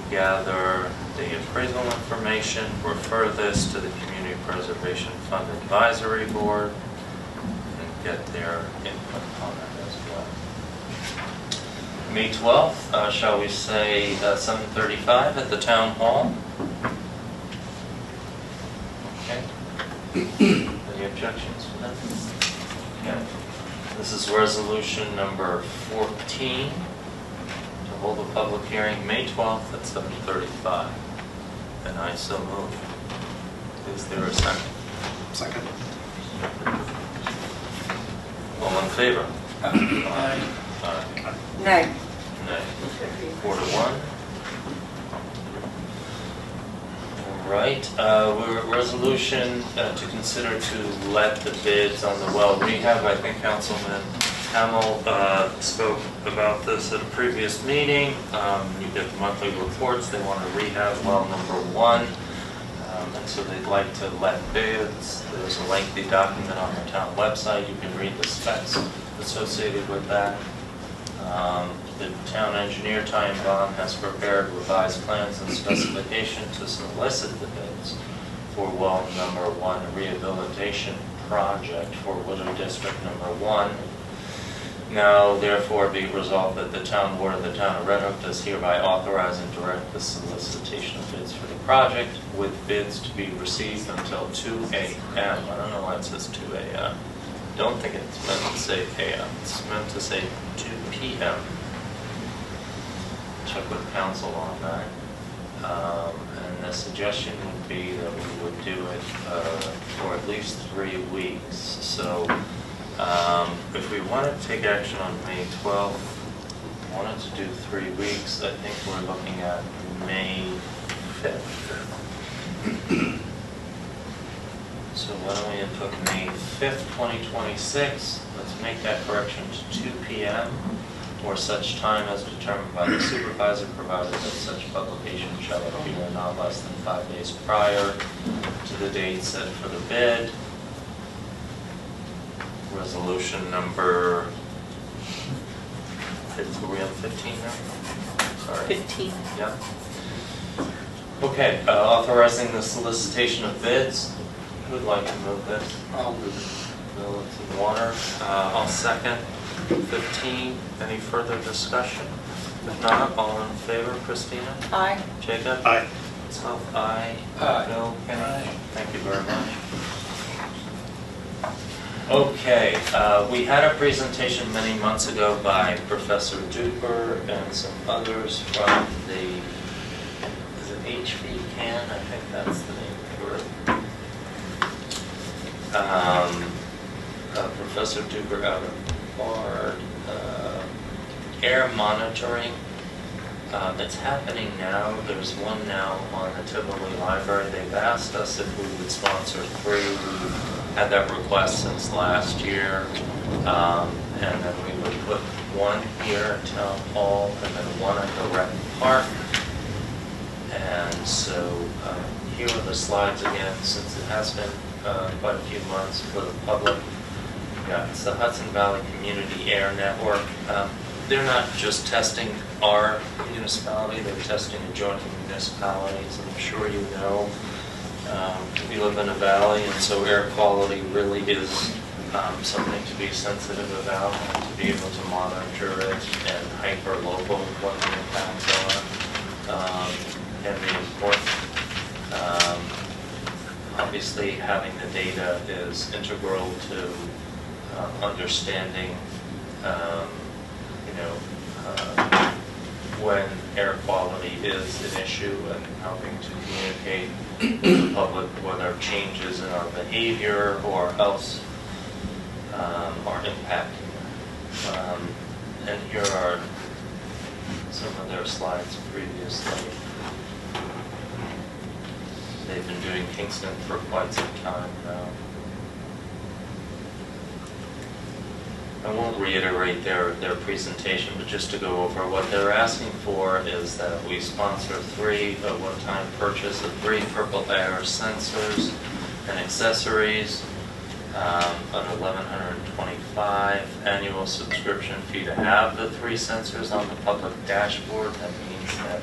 gather the appraisal information, refer this to the Community Preservation Fund Advisory Board, and get their input on that as well. May 12th, shall we say 7:35 at the Town Hall? Okay. Any objections to that? Okay. This is resolution number 14. Hold a public hearing May 12th at 7:35. And I so move. Is there a second? Second. All in favor? Aye. Aye. Nay. Nay. 4-1. All right. Resolution to consider to let the bids on the well rehab. I think Councilman Hamel spoke about this at a previous meeting. You get the monthly reports. They want to rehab well number 1. And so they'd like to let bids. There's a lengthy document on the town website. You can read the specs associated with that. The town engineer, Ty and Bond, has prepared revised plans and specifications to solicit the bids for well number 1 rehabilitation project for Water District number 1. Now, therefore, be resolved that the town board of the town of Red Hook does hereby authorize and direct the solicitation of bids for the project, with bids to be received until 2 a.m. I don't know why it says 2 a.m. don't think it's meant to say AM, it's meant to say 2 PM. Check with council on that. And the suggestion would be that we would do it for at least 3 weeks. So if we want to take action on May 12th, wanted to do 3 weeks, I think we're looking at May 5th. So why don't we input May 5th, 2026? Let's make that correction to 2 PM or such time as determined by the supervisor, provided that such publication shall appear not less than 5 days prior to the date set for the bid. Resolution number, are we on 15 now? Sorry. 15. Yeah. Okay, authorizing the solicitation of bids. Who would like to move this? I'll move it. Bill and Warner. I'll second. 15. Any further discussion? If not, all in favor? Christina? Aye. Jacob? Aye. Myself, aye. Aye. Bill? Kenny? Thank you very much. Okay, we had a presentation many months ago by Professor Duper and some others from the, is it HV Can? I think that's the name for it. Professor Duper out of Bard, air monitoring. It's happening now. There's one now on the Tivoli Library. They've asked us if we would sponsor 3. We've had that request since last year. And then we would put 1 here at Town Hall and then 1 at the Rec Park. And so here are the slides again, since it has been quite a few months for the public. Yeah, it's the Hudson Valley Community Air Network. They're not just testing our municipality, they're testing adjoining municipalities. I'm sure you know, we live in a valley, and so air quality really is something to be sensitive about and to be able to monitor it, and hyper-local what the impacts are can be important. Obviously, having the data is integral to understanding, when air quality is an issue and helping to communicate with the public whether changes in our behavior or else are impacting them. And here are some of their slides previously. They've been doing Kingston for quite some time now. I won't reiterate their presentation, but just to go over what they're asking for is that we sponsor 3, a one-time purchase of 3 Purple Air sensors and accessories, an $1,125 annual subscription fee to have the 3 sensors on the public dashboard. That means that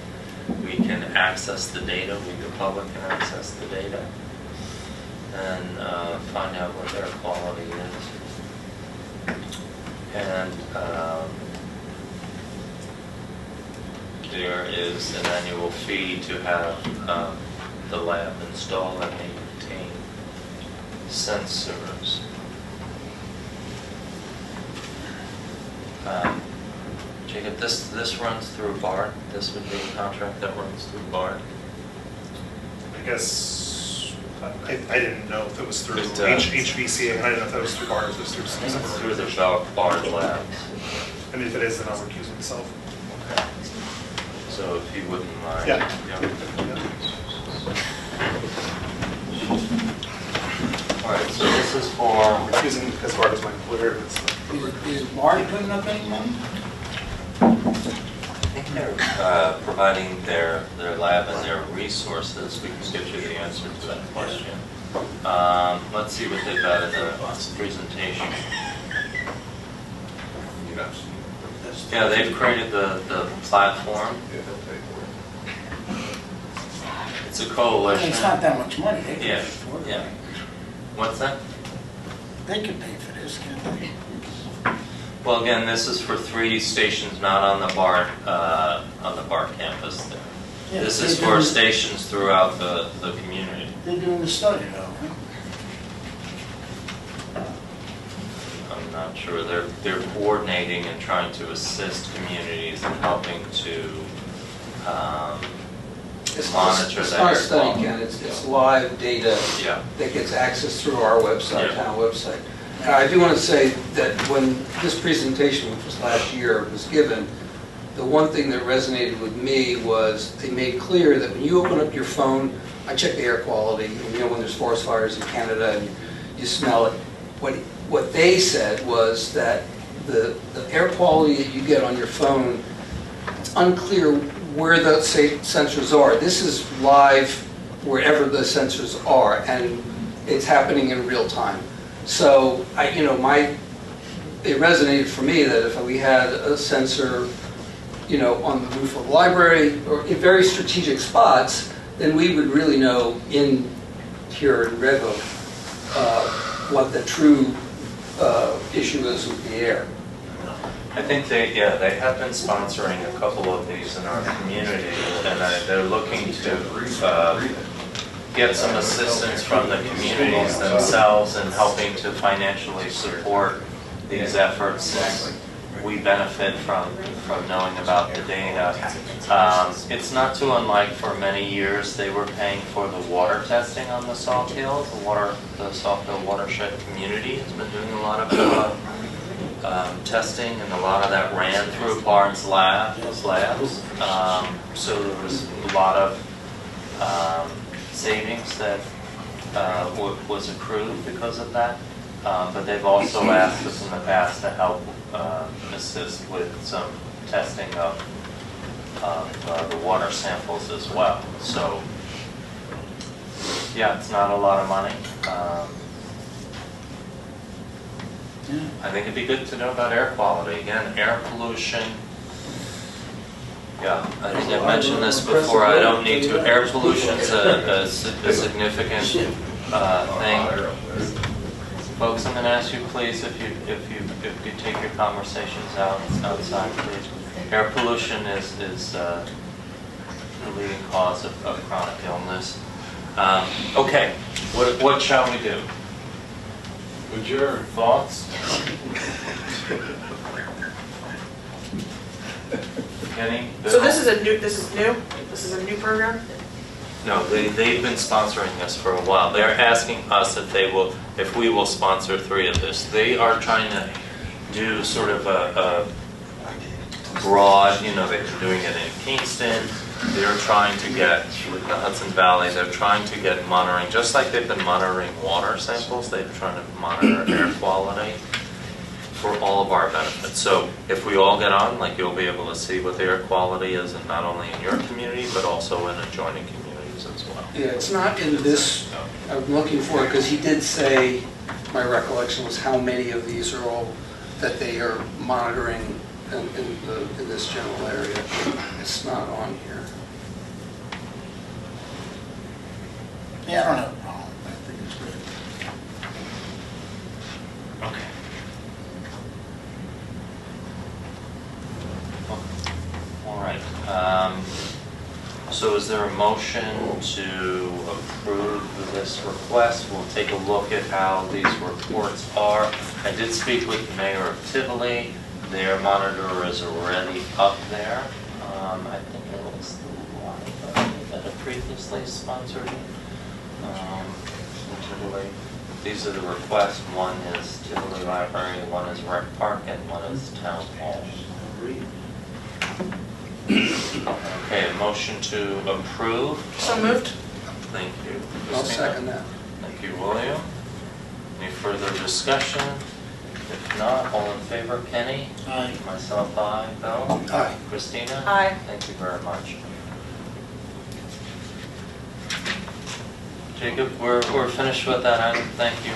we can access the data, the public can access the data, and find out what their quality is. And there is an annual fee to have the lab install and maintain sensors. Jacob, this runs through BART. This would be a contract that runs through BART. I guess I didn't know if it was through It HVCA, and I didn't know if that was through BART or if it was through some It's separate through the BART labs. I mean, if it is, then I'll recuse myself. Okay. So if you wouldn't mind. Yeah. All right, so this is for... Recusing as far as my employer. Is Bard putting up any money? I think they're providing their lab and their resources. We can get you the answer to that question. Let's see what they've got in the presentation. Yeah, they've created the platform. It's a coalition. It's not that much money. They can Yeah, afford it. yeah. What's that? They can pay for this, can't they? Well, again, this is for 3 stations, not on the BART campus there. Yeah, This is they're for doing- stations throughout the community. They're doing the study though, huh? not sure. They're coordinating and trying to assist communities in helping to monitor It's that. not a study, Ken, it's live data Yeah. that gets accessed through our website, Yeah. town website. And I do want to say that when this presentation, which was last year, was given, the one thing that resonated with me was they made clear that when you open up your phone, I check the air quality, and you know when there's forest fires in Canada and you smell it. What they said was that the air quality that you get on your phone, it's unclear where the sensors are. This is live wherever the sensors are, and it's happening in real time. So, it resonated for me that if we had a sensor, on the roof of the library or in very strategic spots, then we would really know here in Red Hook what the true issue is with the air. I think they have been sponsoring a couple of these in our community, and they're looking to get some assistance from the communities themselves in helping to financially support these efforts. We benefit from knowing about the data. It's not too unlike for many years they were paying for the water testing on the Salt Hill. The Salt Hill watershed community has been doing a lot of testing, and a lot of that ran through Barnes labs. So there was a lot of savings that was accrued because of that. But they've also asked us in the past to help assist with some testing of the water samples as well. So, yeah, it's not a lot of money. I think it'd be good to know about air quality. Again, air pollution. Yeah, I think I've mentioned this before. I don't need to. Air pollution is a significant thing. Folks, I'm going to ask you, please, if you take your conversations outside, please. Air pollution is the leading cause of chronic illness. Okay, what shall we do? Adjourn. Thoughts? Kenny? Bill? So this is new? This is a new program? No, they've been sponsoring this for a while. They're asking us if we will sponsor 3 of this. They are trying to do sort of a broad, they've been doing it in Kingston. They're trying to get, the Hudson Valley, they're trying to get monitoring, just like they've been monitoring water samples, they're trying to monitor air quality for all of our benefits. So if we all get on, you'll be able to see what the air quality is, and not only in your community, but also in adjoining communities as well. Yeah, it's not in this, I'm looking for it, because he did say, my recollection was how many of these are all that they are monitoring in this general area. It's not on here. Yeah, I don't have a problem. I think it's good. Okay. All right. So is there a motion to approve this request? We'll take a look at how these reports are. I did speak with the mayor of Tivoli. Their monitor is already up there. I think it was the one that had previously sponsored it. Tivoli. These are the requests. One is Tivoli Library, one is Rec Park, and one is Town Hall. Okay, a motion to approve. So moved. Thank you. I'll Christina. second that. Thank you, William. Any further discussion? If not, all in favor, Kenny? Aye. Myself, aye. Bill? Aye. Christina? Aye. Thank you very much. Jacob, we're finished with that item. Thank you.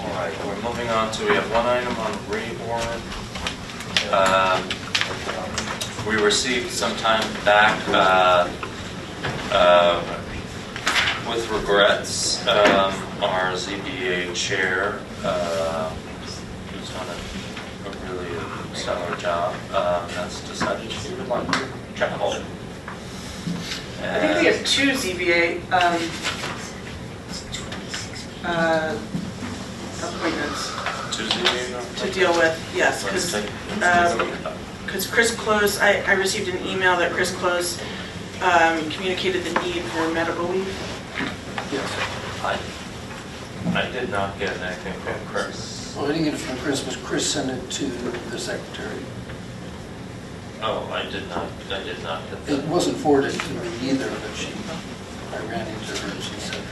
All right, we're moving on to, we have one item on reorg. We received some time back with regrets, our ZBA chair, who's done a really stellar job, has decided she would like to travel. I think we have 2 ZBA appointments. to deal with, yes, because Chris Close, I received an email that Chris Close communicated the need for medical leave. Yes. I did not get anything from Chris. Well, I didn't get it from Chris, but Chris sent it to the secretary. Oh, I did not get that. It wasn't forwarded to me either, but I ran into her and she said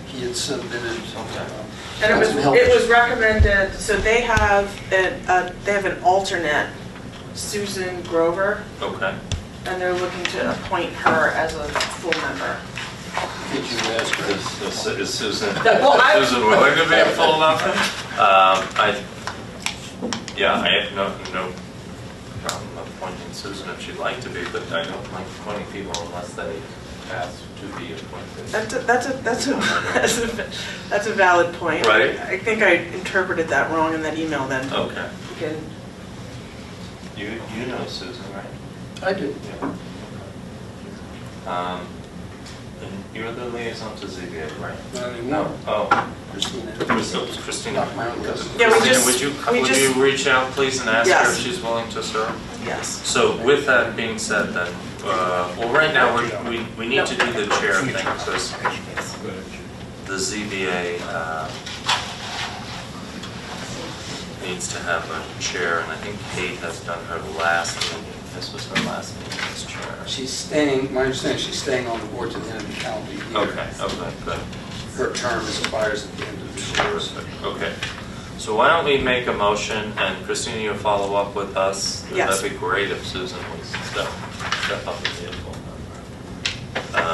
he had submitted And it was recommended, so they have an alternate, Susan Grover. Okay. And they're looking to appoint her as a full member. Did you ask her? Is Susan Well, Susan willing to be a full member? I have no problem appointing Susan if she'd like to be, but I don't like appointing people unless they ask to be appointed. That's a valid point. Right. I think I interpreted that wrong in that email then. Okay. Again. You know Susan, right? I do. Yeah. And you're the liaison to ZBA, right? Not anymore. Oh. Christina. Christina. Not my own list. Yeah, Christina, would you reach out, please, and ask her if she's willing to serve? Yes. So with that being said, then, well, right now we need to do the chair thing because the ZBA needs to have a chair, and I think Kate has done her last meeting. This was her last meeting as chair. She's staying, my understanding, she's staying on the board to the end of the calendar year. Okay, good. Her term expires at the end of the year. Okay. So why don't we make a motion, and Christina, you'll follow up with us? Yes. That'd be great if Susan would step up and be a full member.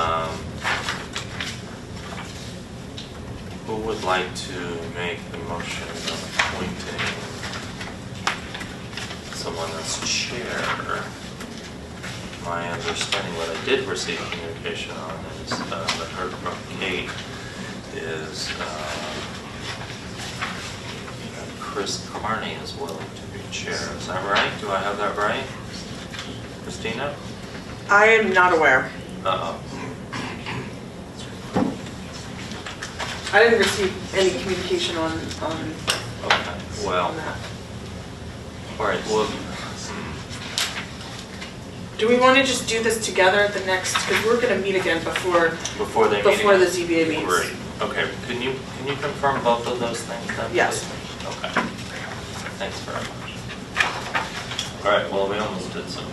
Who would like to make the motion of appointing someone as chair? My understanding, what I did receive communication on is that heard from Kate is Chris Carney is willing to be chair. Is that right? Do I have that right? Christina? I am not aware. Uh-oh. I didn't receive any communication on Okay, well, that. all right, well, Do we want to just do this together at the next, because we're going to meet again before before the ZBA meets. Great. Okay, can you confirm both of those things then? Yes. Please? Okay. Thanks very much. All right, well, we almost did some.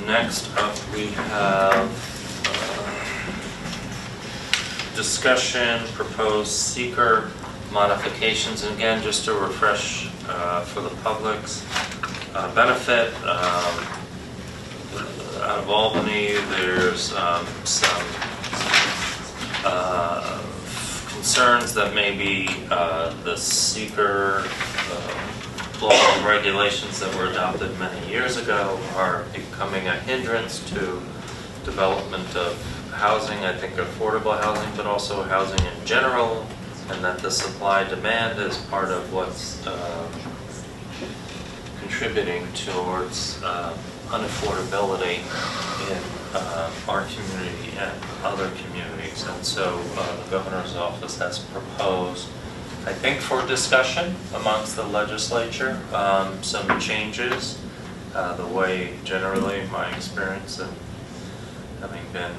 Next up, we have discussion, proposed SEQRA modifications. And again, just to refresh for the public's benefit, out of Albany, there's some concerns that maybe the SEQRA law and regulations that were adopted many years ago are becoming a hindrance to development of housing, I think affordable housing, but also housing in general, and that the supply-demand is part of what's contributing towards unaffordability in our community and other communities. And so the governor's office has proposed, I think for discussion amongst the legislature, some changes. The way generally my experience of having been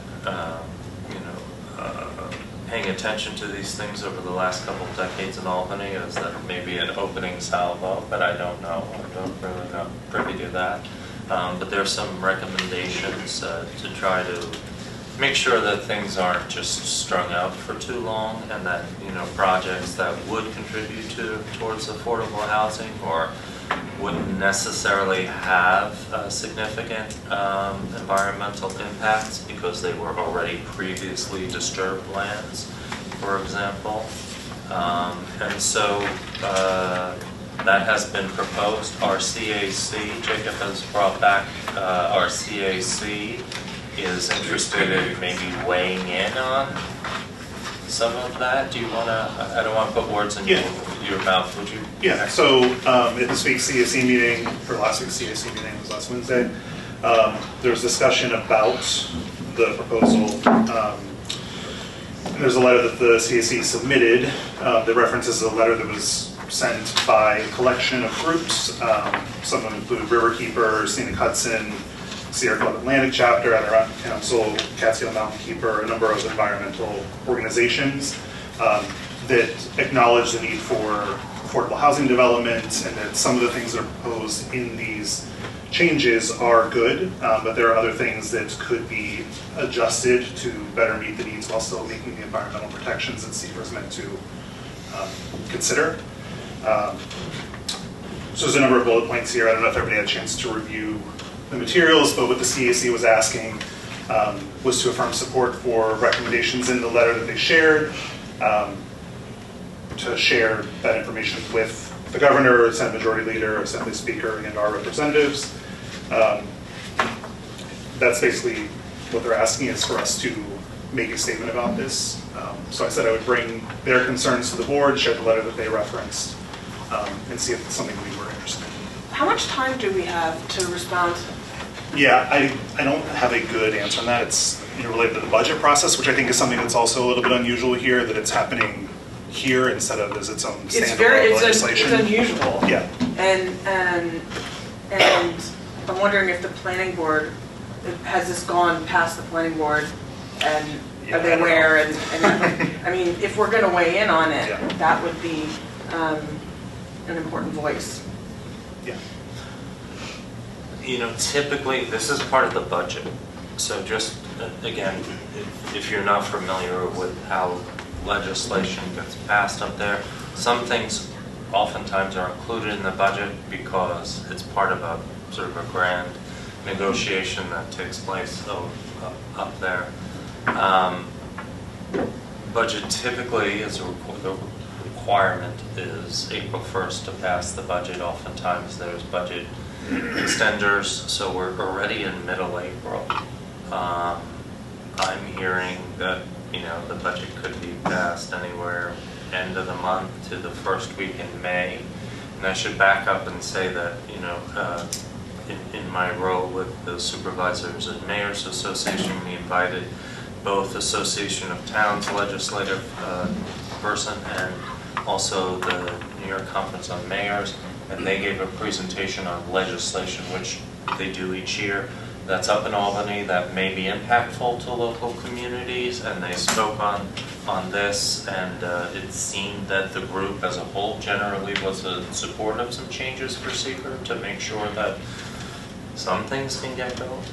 paying attention to these things over the last couple of decades in Albany is that maybe an opening salvo, but I don't know. I don't really know privy to that. But there's some recommendations to try to make sure that things aren't just strung out for too long, and that projects that would contribute towards affordable housing or wouldn't necessarily have significant environmental impacts because they were already previously disturbed lands, for example. And so that has been proposed. Our CAC, Jacob has brought back, our CAC is interested in maybe weighing in on some of that. Do you want to, I don't want to put words in your mouth, would you? Yeah, so at this week's CAC meeting, or last week's CAC meeting was last Wednesday, there was discussion about the proposal There's a letter that the CAC submitted that references a letter that was sent by a collection of groups. Some of them include Riverkeeper, Scenic Hudson, Sierra Club Atlantic Chapter, Adirondack Council, Catskill Mountain Keeper, a number of environmental organizations that acknowledge the need for affordable housing development, and that some of the things that are proposed in these changes are good, but there are other things that could be adjusted to better meet the needs while still making the environmental protections that SEQRA is meant to consider. So there's a number of bullet points here. I don't know if everybody had a chance to review the materials, but what the CAC was asking was to affirm support for recommendations in the letter that they shared, to share that information with the governor, Senate Majority Leader, Assembly Speaker, and our representatives. That's basically what they're asking, is for us to make a statement about this. So I said I would bring their concerns to the board, share the letter that they referenced, and see if it's something we were interested in. How much time do we have to respond? Yeah, I don't have a good answer on that. It's related to the budget process, which I think is something that's also a little bit unusual here, that it's happening here instead of as its own standalone legislation. It's unusual. Yeah. And I'm wondering if the planning board, has this gone past the planning board, and are they aware? And I mean, if we're going to weigh in on it, that would be an important voice. Yeah. Typically, this is part of the budget. So just, again, if you're not familiar with how legislation gets passed up there, some things oftentimes are included in the budget because it's part of a sort of a grand negotiation that takes place up there. Budget typically is the requirement is April 1st to pass the budget. Oftentimes there's budget extenders, so we're already in middle April. I'm hearing that the budget could be passed anywhere end of the month to the first week in May. And I should back up and say that in my role with the Supervisors and Mayors Association, we invited both Association of Towns legislative person and also the New York Conference on Mayors, and they gave a presentation on legislation, which they do each year. That's up in Albany, that may be impactful to local communities, and they spoke on this, and it seemed that the group as a whole generally was in support of some changes for SEQRA to make sure that some things can get built.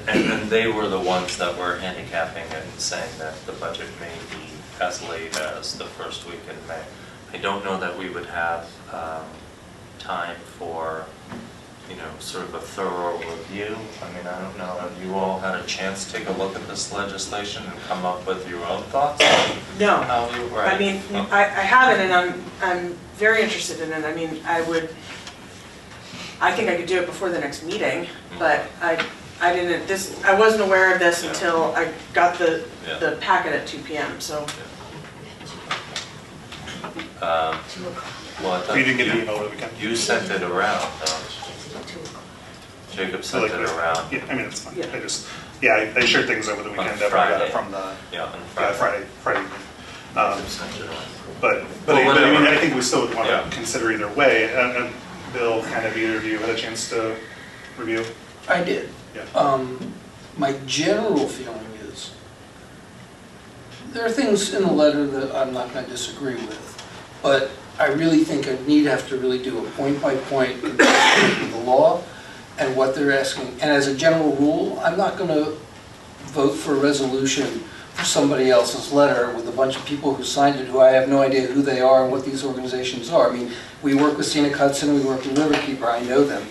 And they were the ones that were handicapping it and saying that the budget may be as late as the first week in May. I don't know that we would have time for sort of a thorough review. I mean, I don't know, have you all had a chance to take a look at this legislation and come up with your own thoughts? No. Right. I mean, I haven't, and I'm very interested in it. I mean, I think I could do it before the next meeting, but I wasn't aware of this until I got the packet at 2 p.m. So. Well, I thought you didn't get the email over the weekend. You sent it around. Jacob sent it around. Yeah, I mean, it's fine. Yeah. I shared things over the weekend after I got it from the on Friday evening. But I mean, I think we still would want to consider either way. Bill, kind of either of you had a chance to review? I did. Yeah. My general feeling is there are things in the letter that I'm not going to disagree with, but I really think I have to really do a point-by-point comparison of the law and what they're asking. And as a general rule, I'm not going to vote for a resolution for somebody else's letter with a bunch of people who signed it who I have no idea who they are and what these organizations are. I mean, we work with Scenic Hudson, we work with Riverkeeper, I know them.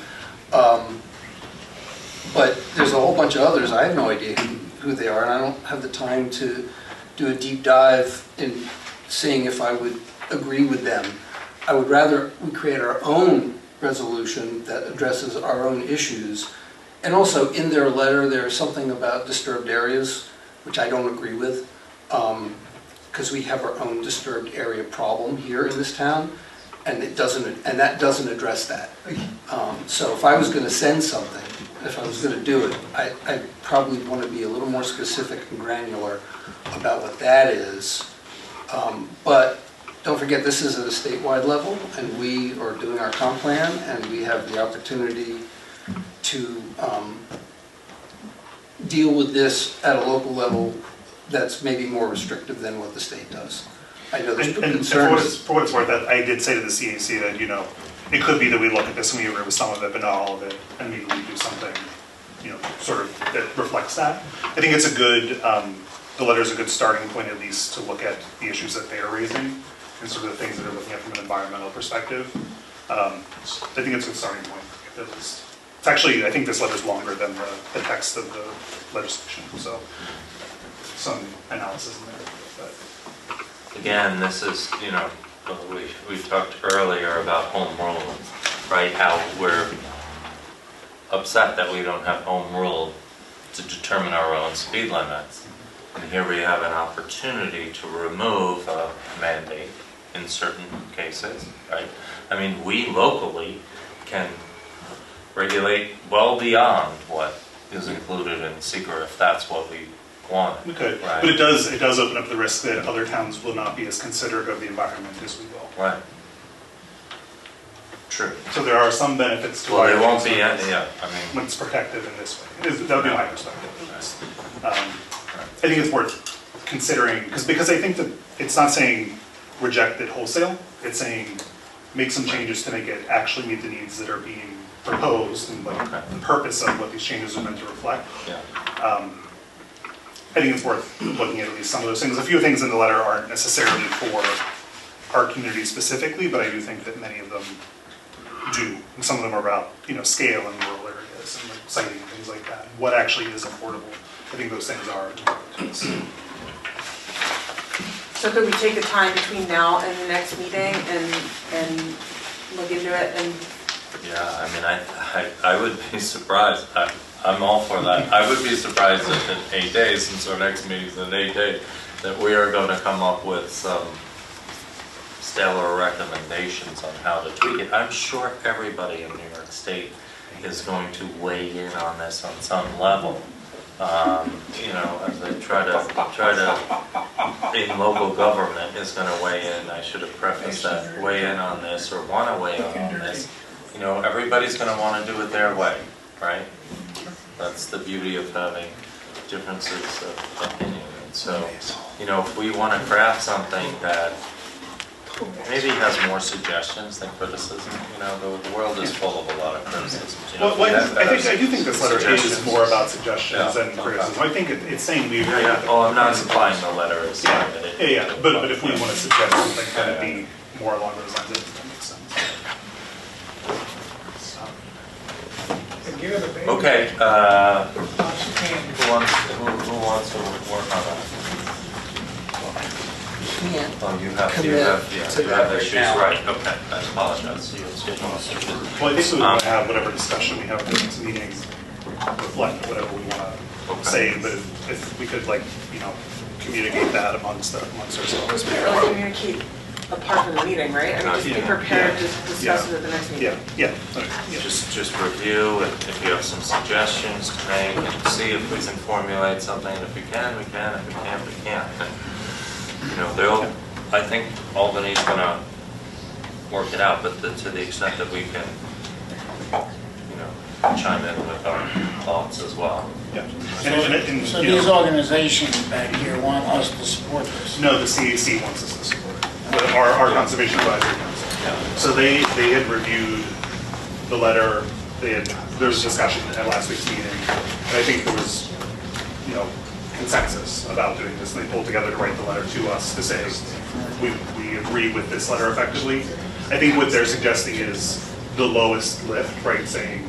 But there's a whole bunch of others, I have no idea who they are, and I don't have the time to do a deep dive in seeing if I would agree with them. I would rather we create our own resolution that addresses our own issues. And also in their letter, there's something about disturbed areas, which I don't agree with, because we have our own disturbed area problem here in this town, and that doesn't address that. So if I was going to send something, if I was going to do it, I probably want to be a little more specific and granular about what that is. But don't forget, this is at a statewide level, and we are doing our comp plan, and we have the opportunity to deal with this at a local level that's maybe more restrictive than what the state does. I know there's concerns. For what it's worth, I did say to the CAC that, it could be that we look at this and we agree with some of it, but not all of it, and maybe we do something, sort of that reflects that. I think it's a good, the letter's a good starting point at least to look at the issues that they're raising and sort of the things that they're looking at from an environmental perspective. I think it's a good starting point at least. It's actually, I think this letter's longer than the text of the legislation, so some analysis in there. But. Again, this is, we talked earlier about home rule, right? How we're upset that we don't have home rule to determine our own speed limits. And here we have an opportunity to remove a mandate in certain cases, right? I mean, we locally can regulate well beyond what is included in SEQRA if that's what we want. We could, right? But it does open up the risk that other towns will not be as considerate of the environment as we will. Right. True. So there are some benefits to well, it. Well, won't be, yeah, I mean. When it's protected in this way. That would be my perspective. I think it's worth considering, because I think that it's not saying reject it wholesale, it's saying make some changes to make it actually meet the needs that are being proposed and like the purpose of what these changes are meant to reflect. Yeah. I think it's worth looking at least some of those things. A few things in the letter aren't necessarily for our community specifically, but I do think that many of them do. And some of them are about, scale in rural areas and like siting and things like that. What actually is affordable? I think those things are important to us. So could we take the time between now and the next meeting and look into it and? Yeah, I mean, I would be surprised. I'm all for that. I would be surprised if in 8 days, since our next meeting's in 8 days, that we are going to come up with some stellar recommendations on how to tweak it. I'm sure everybody in New York State is going to weigh in on this on some level. As they try to, in local government is going to weigh in. I should have prefaced that, weigh in on this or want to weigh in on this. Everybody's going to want to do it their way, right? That's the beauty of having differences of opinion. And so, if we want to craft something that maybe has more suggestions than criticism, the world is full of a lot of criticism. I do think this letter is more about suggestions than criticism. I think it's saying we agree. Oh, I'm not implying the letter is saying that it. Yeah. But if we want to suggest something, then it'd be more along those lines. That makes sense. Okay, who wants to work on that? Oh, you have issues, right, okay, I apologize. Well, I think we want to have whatever discussion we have at the next meeting reflect whatever we want to say, but if we could communicate that amongst ourselves. We can't really communicate apart from the meeting, right? I mean, just be prepared to discuss it at the next meeting. Yeah. Just review, and if you have some suggestions to make, and see if we can formulate something. If we can, we can. If we can't, we can't. And, I think Albany's going to work it out, but to the extent that we can, chime in with our thoughts as well. Yeah. So these organizations back here want us to support this? No, the CAC wants us to support it. Our Conservation Advisory Council. Yeah. So they had reviewed the letter. There was discussion at last week's meeting, and I think there was, consensus about doing this. And they pulled together to write the letter to us to say we agree with this letter effectively. I think what they're suggesting is the lowest lift, right? Saying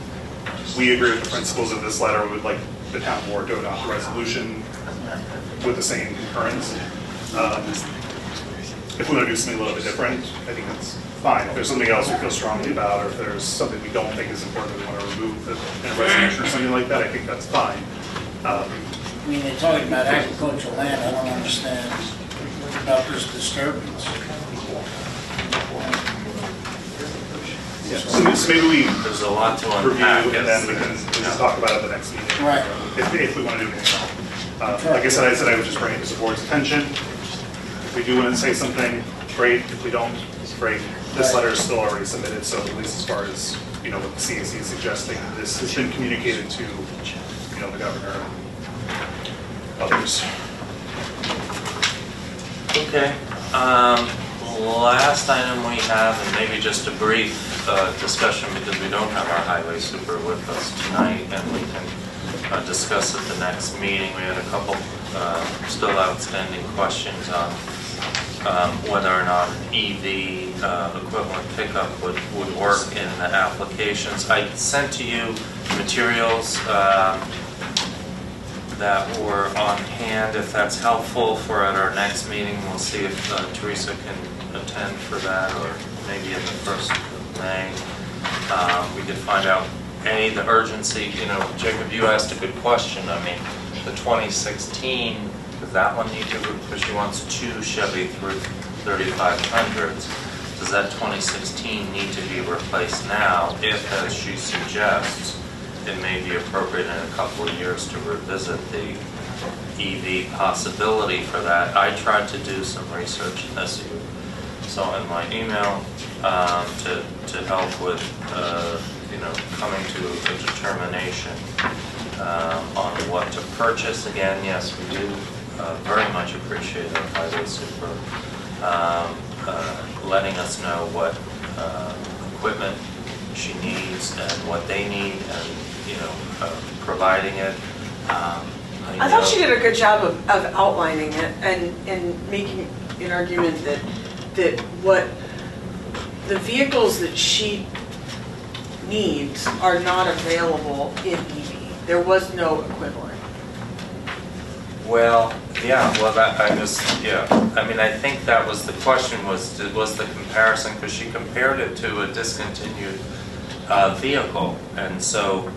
we agree with the principles of this letter. We would like the town board to adopt a resolution with the same concurrence. If we want to do something a little bit different, I think that's fine. If there's something else we feel strongly about, or if there's something we don't think is important that we want to remove in a resolution or something like that, I think that's fine. I mean, they're talking about agricultural land. I don't understand about this disturbance. Yeah, so maybe we There's a lot to review unpack. and then we can talk about it at the next meeting. Right. If we want to do anything else. Like I said I would just bring it to the board's attention. If we do want to say something, great. If we don't, it's great. This letter is still already submitted, so at least as far as, you know, what the CAC is suggesting, this has been communicated to, you know, the governor and others. Okay. Last item we have, and maybe just a brief discussion because we don't have our highway super with us tonight, and we can discuss at the next meeting. We had a couple still outstanding questions on whether or not an EV equivalent pickup would work in the applications. I sent to you materials that were on hand. If that's helpful for at our next meeting, we'll see if Teresa can attend for that, or maybe in the first of May. We could find out, A, the urgency. You know, Jacob, you asked a good question. I mean, the 2016, does that one need to, because she wants 2 Chevy 3500s. Does that 2016 need to be replaced now if, as she suggests, it may be appropriate in a couple of years to revisit the EV possibility for that? I tried to do some research, as you saw in my email, to help with, you know, coming to a determination on what to purchase. Again, yes, we do very much appreciate our highway super letting us know what equipment she needs and what they need, and, you know, providing it. I thought she did a good job of outlining it and making an argument that what the vehicles that she needs are not available in EV. There was no equivalent. Well, yeah, well, that, I mean, I think that was the question, was the comparison, because she compared it to a discontinued vehicle. And so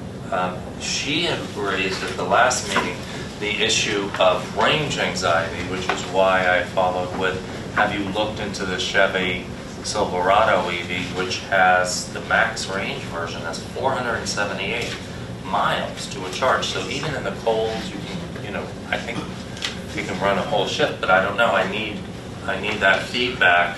she had raised at the last meeting the issue of range anxiety, which is why I followed with, have you looked into the Chevy Silverado EV, which has the max range version, has 478 miles to a charge. So even in the cold, you can, you know, I think you can run a whole shift, but I don't know. I need that feedback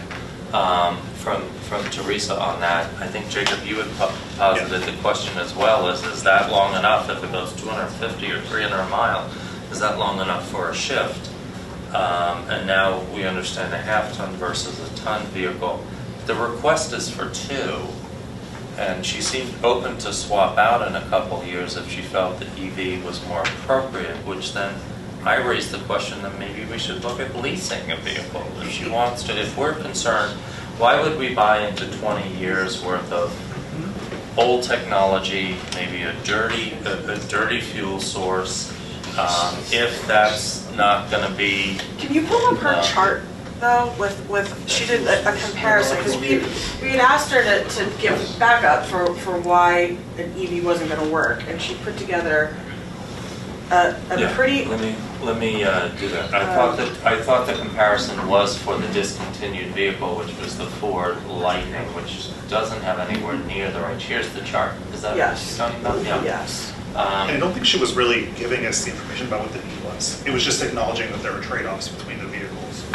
from Teresa on that. I think, Jacob, you had posited the question as well, is that long enough if it goes 250 or 300 miles? Is that long enough for a shift? And now we understand a half-ton versus a ton vehicle. The request is for 2, and she seemed open to swap out in a couple years if she felt that EV was more appropriate, which then I raised the question that maybe we should look at leasing a vehicle if she wants to. If we're concerned, why would we buy into 20 years worth of old technology, maybe a dirty fuel source, if that's not going to be... Can you pull up her chart, though, with she did a comparison, because we had asked her to give backup for why an EV wasn't going to work, and she put together a pretty... Let me do that. I thought the comparison was for the discontinued vehicle, which was the Ford Lightning, which doesn't have anywhere near the range. Here's the chart. Is that what she's talking about? Yeah. Yes. And I don't think she was really giving us the information about what the need was. It was just acknowledging that there were trade-offs between the vehicles.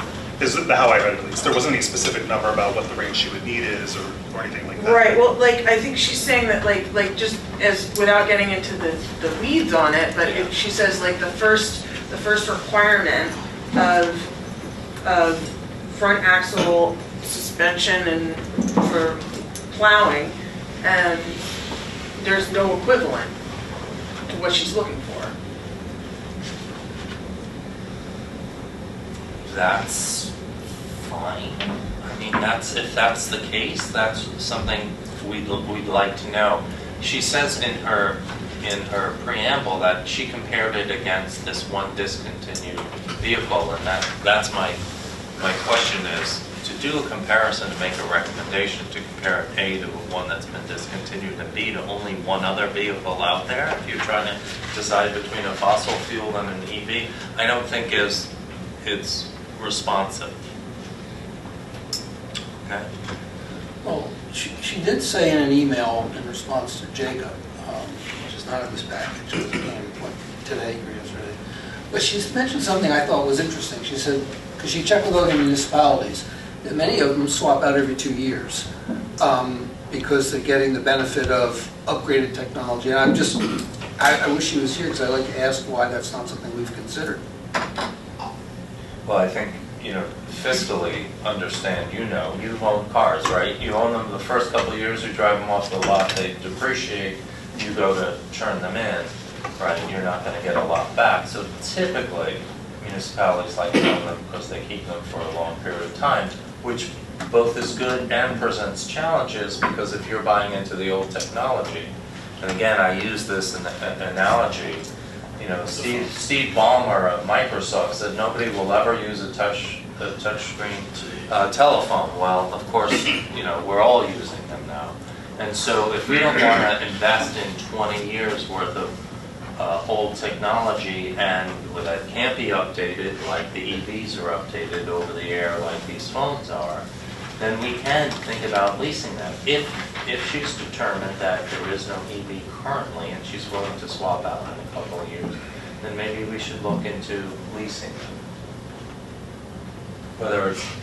Is how I read it, at least. There wasn't any specific number about what the range she would need is or anything like that. Right. Well, like, I think she's saying that, like just as, without getting into the weeds on it, but she says, like, the first requirement of front axle suspension and for plowing, and there's no equivalent to what she's looking for. That's fine. I mean, if that's the case, that's something we'd like to know. She says in her preamble that she compared it against this one discontinued vehicle, and that's my question is to do a comparison, to make a recommendation, to compare A to one that's been discontinued and B to only one other vehicle out there. If you're trying to decide between a fossil fuel and an EV, I don't think it's responsive. Okay. Well, She did say in an email in response to Jacob, which is not in this package, it came today or yesterday, but she mentioned something I thought was interesting. She said, because she checked with other municipalities, that many of them swap out every 2 years because they're getting the benefit of upgraded technology. And I wish she was here because I'd like to ask why that's not something we've considered. Well, I think, fiscally understand, you own cars, right? You own them the first couple of years, you drive them off the lot, they depreciate, you go to turn them in, right? You're not going to get a lot back. So typically, municipalities like to own them because they keep them for a long period of time, which both is good and presents challenges, because if you're buying into the old technology, and again, I use this analogy, Steve Ballmer of Microsoft said nobody will ever use a touchscreen telephone. Well, of course, we're all using them now. And so if we don't want to invest in 20 years worth of old technology and that can't be updated like the EVs are updated over the air like these phones are, then we can think about leasing them. If she's determined that there is no EV currently and she's willing to swap out in a couple of years, then maybe we should look into leasing them.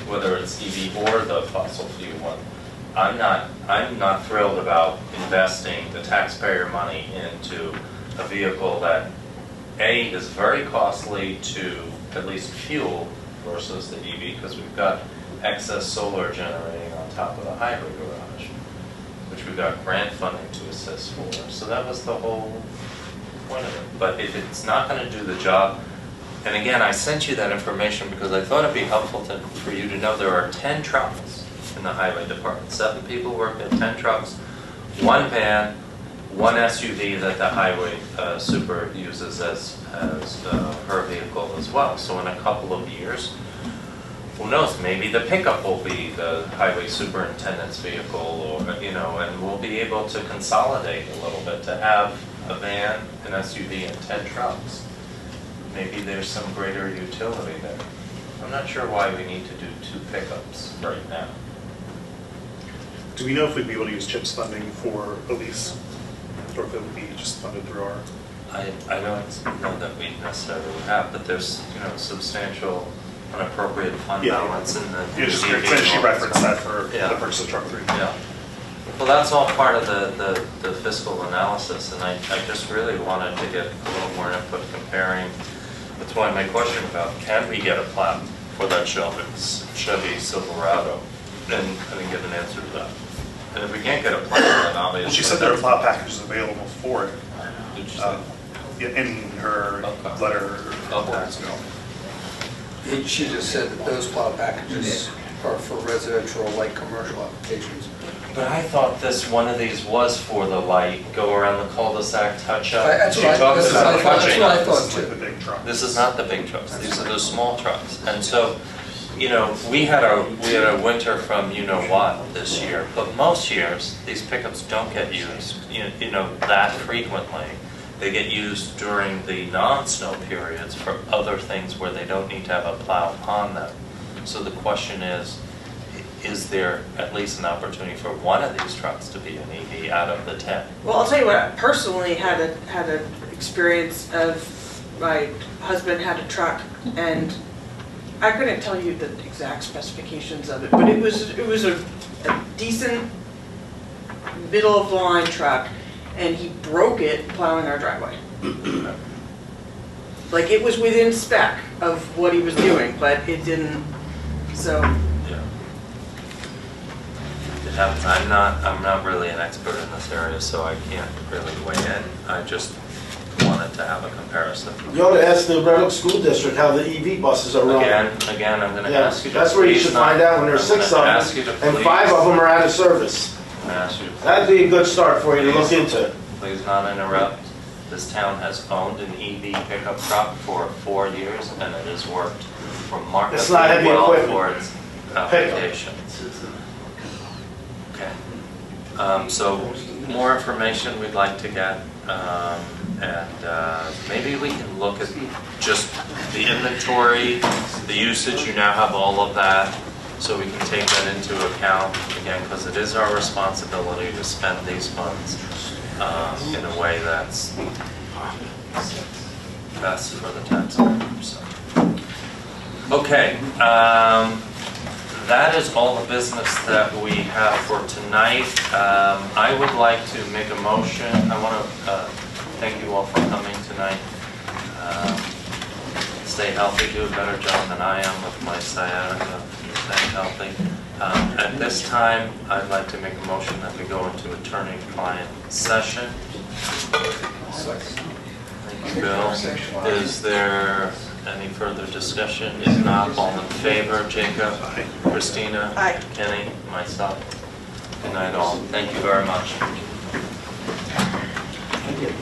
Whether it's EV or the fossil fuel one. I'm not thrilled about investing the taxpayer money into a vehicle that A, is very costly to at least fuel versus the EV, because we've got excess solar generating on top of the hybrid garage, which we've got grant funding to assist for. So that was the whole point of it. But if it's not going to do the job, and again, I sent you that information because I thought it'd be helpful for you to know there are 10 trucks in the highway department. 7 people work at 10 trucks, 1 van, 1 SUV that the highway super uses as her vehicle as well. So in a couple of years, who knows, maybe the pickup will be the highway superintendent's vehicle, or, and we'll be able to consolidate a little bit to have a van, an SUV, and 10 trucks. Maybe there's some greater utility there. I'm not sure why we need to do 2 pickups right now. Do we know if we'd be able to use CHIPS funding for a lease, or if it would be just funded through our? I don't know that we necessarily have, but there's substantial unappropriated fund balance in the. Yeah, just she referenced that for the purchase of truck 3. Yeah. Well, that's all part of the fiscal analysis, and I just really wanted to get a little more input comparing. That's why my question about can we get a plow for that Chevy Silverado, and I didn't get an answer to that. And if we can't get a plow, then obviously. Well, she said there are plow packages available for it. Did you say? In her letter. She just said that those plow packages are for residential or light commercial applications. But I thought one of these was for the light, go around the cul-de-sac, touch up. That's what I thought too. This is not the big trucks. These are the small trucks. And so, we had a winter from what this year, but most years these pickups don't get used that frequently. They get used during the non-snow periods for other things where they don't need to have a plow on them. So the question is there at least an opportunity for one of these trucks to be an EV out of the 10? Well, I'll tell you what, I personally had an experience of my husband had a truck, and I couldn't tell you the exact specifications of it, but it was a decent middle of the line truck, and he broke it plowing our driveway. Like, it was within spec of what he was doing, but it didn't, so. Yeah. It happens. I'm not really an expert in this area, so I can't really weigh in. I just wanted to have a comparison. You ought to ask the Red Oak School District how the EV buses are running. Again, I'm going to ask you to that's where you should find out when there's 6 of them, and 5 of them are out of service. That'd be a good start for you to look into. Please not interrupt. This town has owned an EV pickup truck for 4 years, and it has worked remarkably well for its applications. Okay. So more information we'd like to get, and maybe we can look at just the inventory, the usage. You now have all of that. so we can take that into account, again, because it is our responsibility to spend these funds in a way that's best for the taxpayer. So. Okay, that is all the business that we have for tonight. I would like to make a motion. I want to thank you all for coming tonight. Stay healthy, do a better job than I am with my sciatica. Stay healthy. At this time, I'd like to make a motion that we go into attorney-client session. Thank you, Bill. Is there any further discussion? If not, all in favor? Jacob? Christina? Aye. Kenny? Myself? Good night all. Thank you very much. Thank you.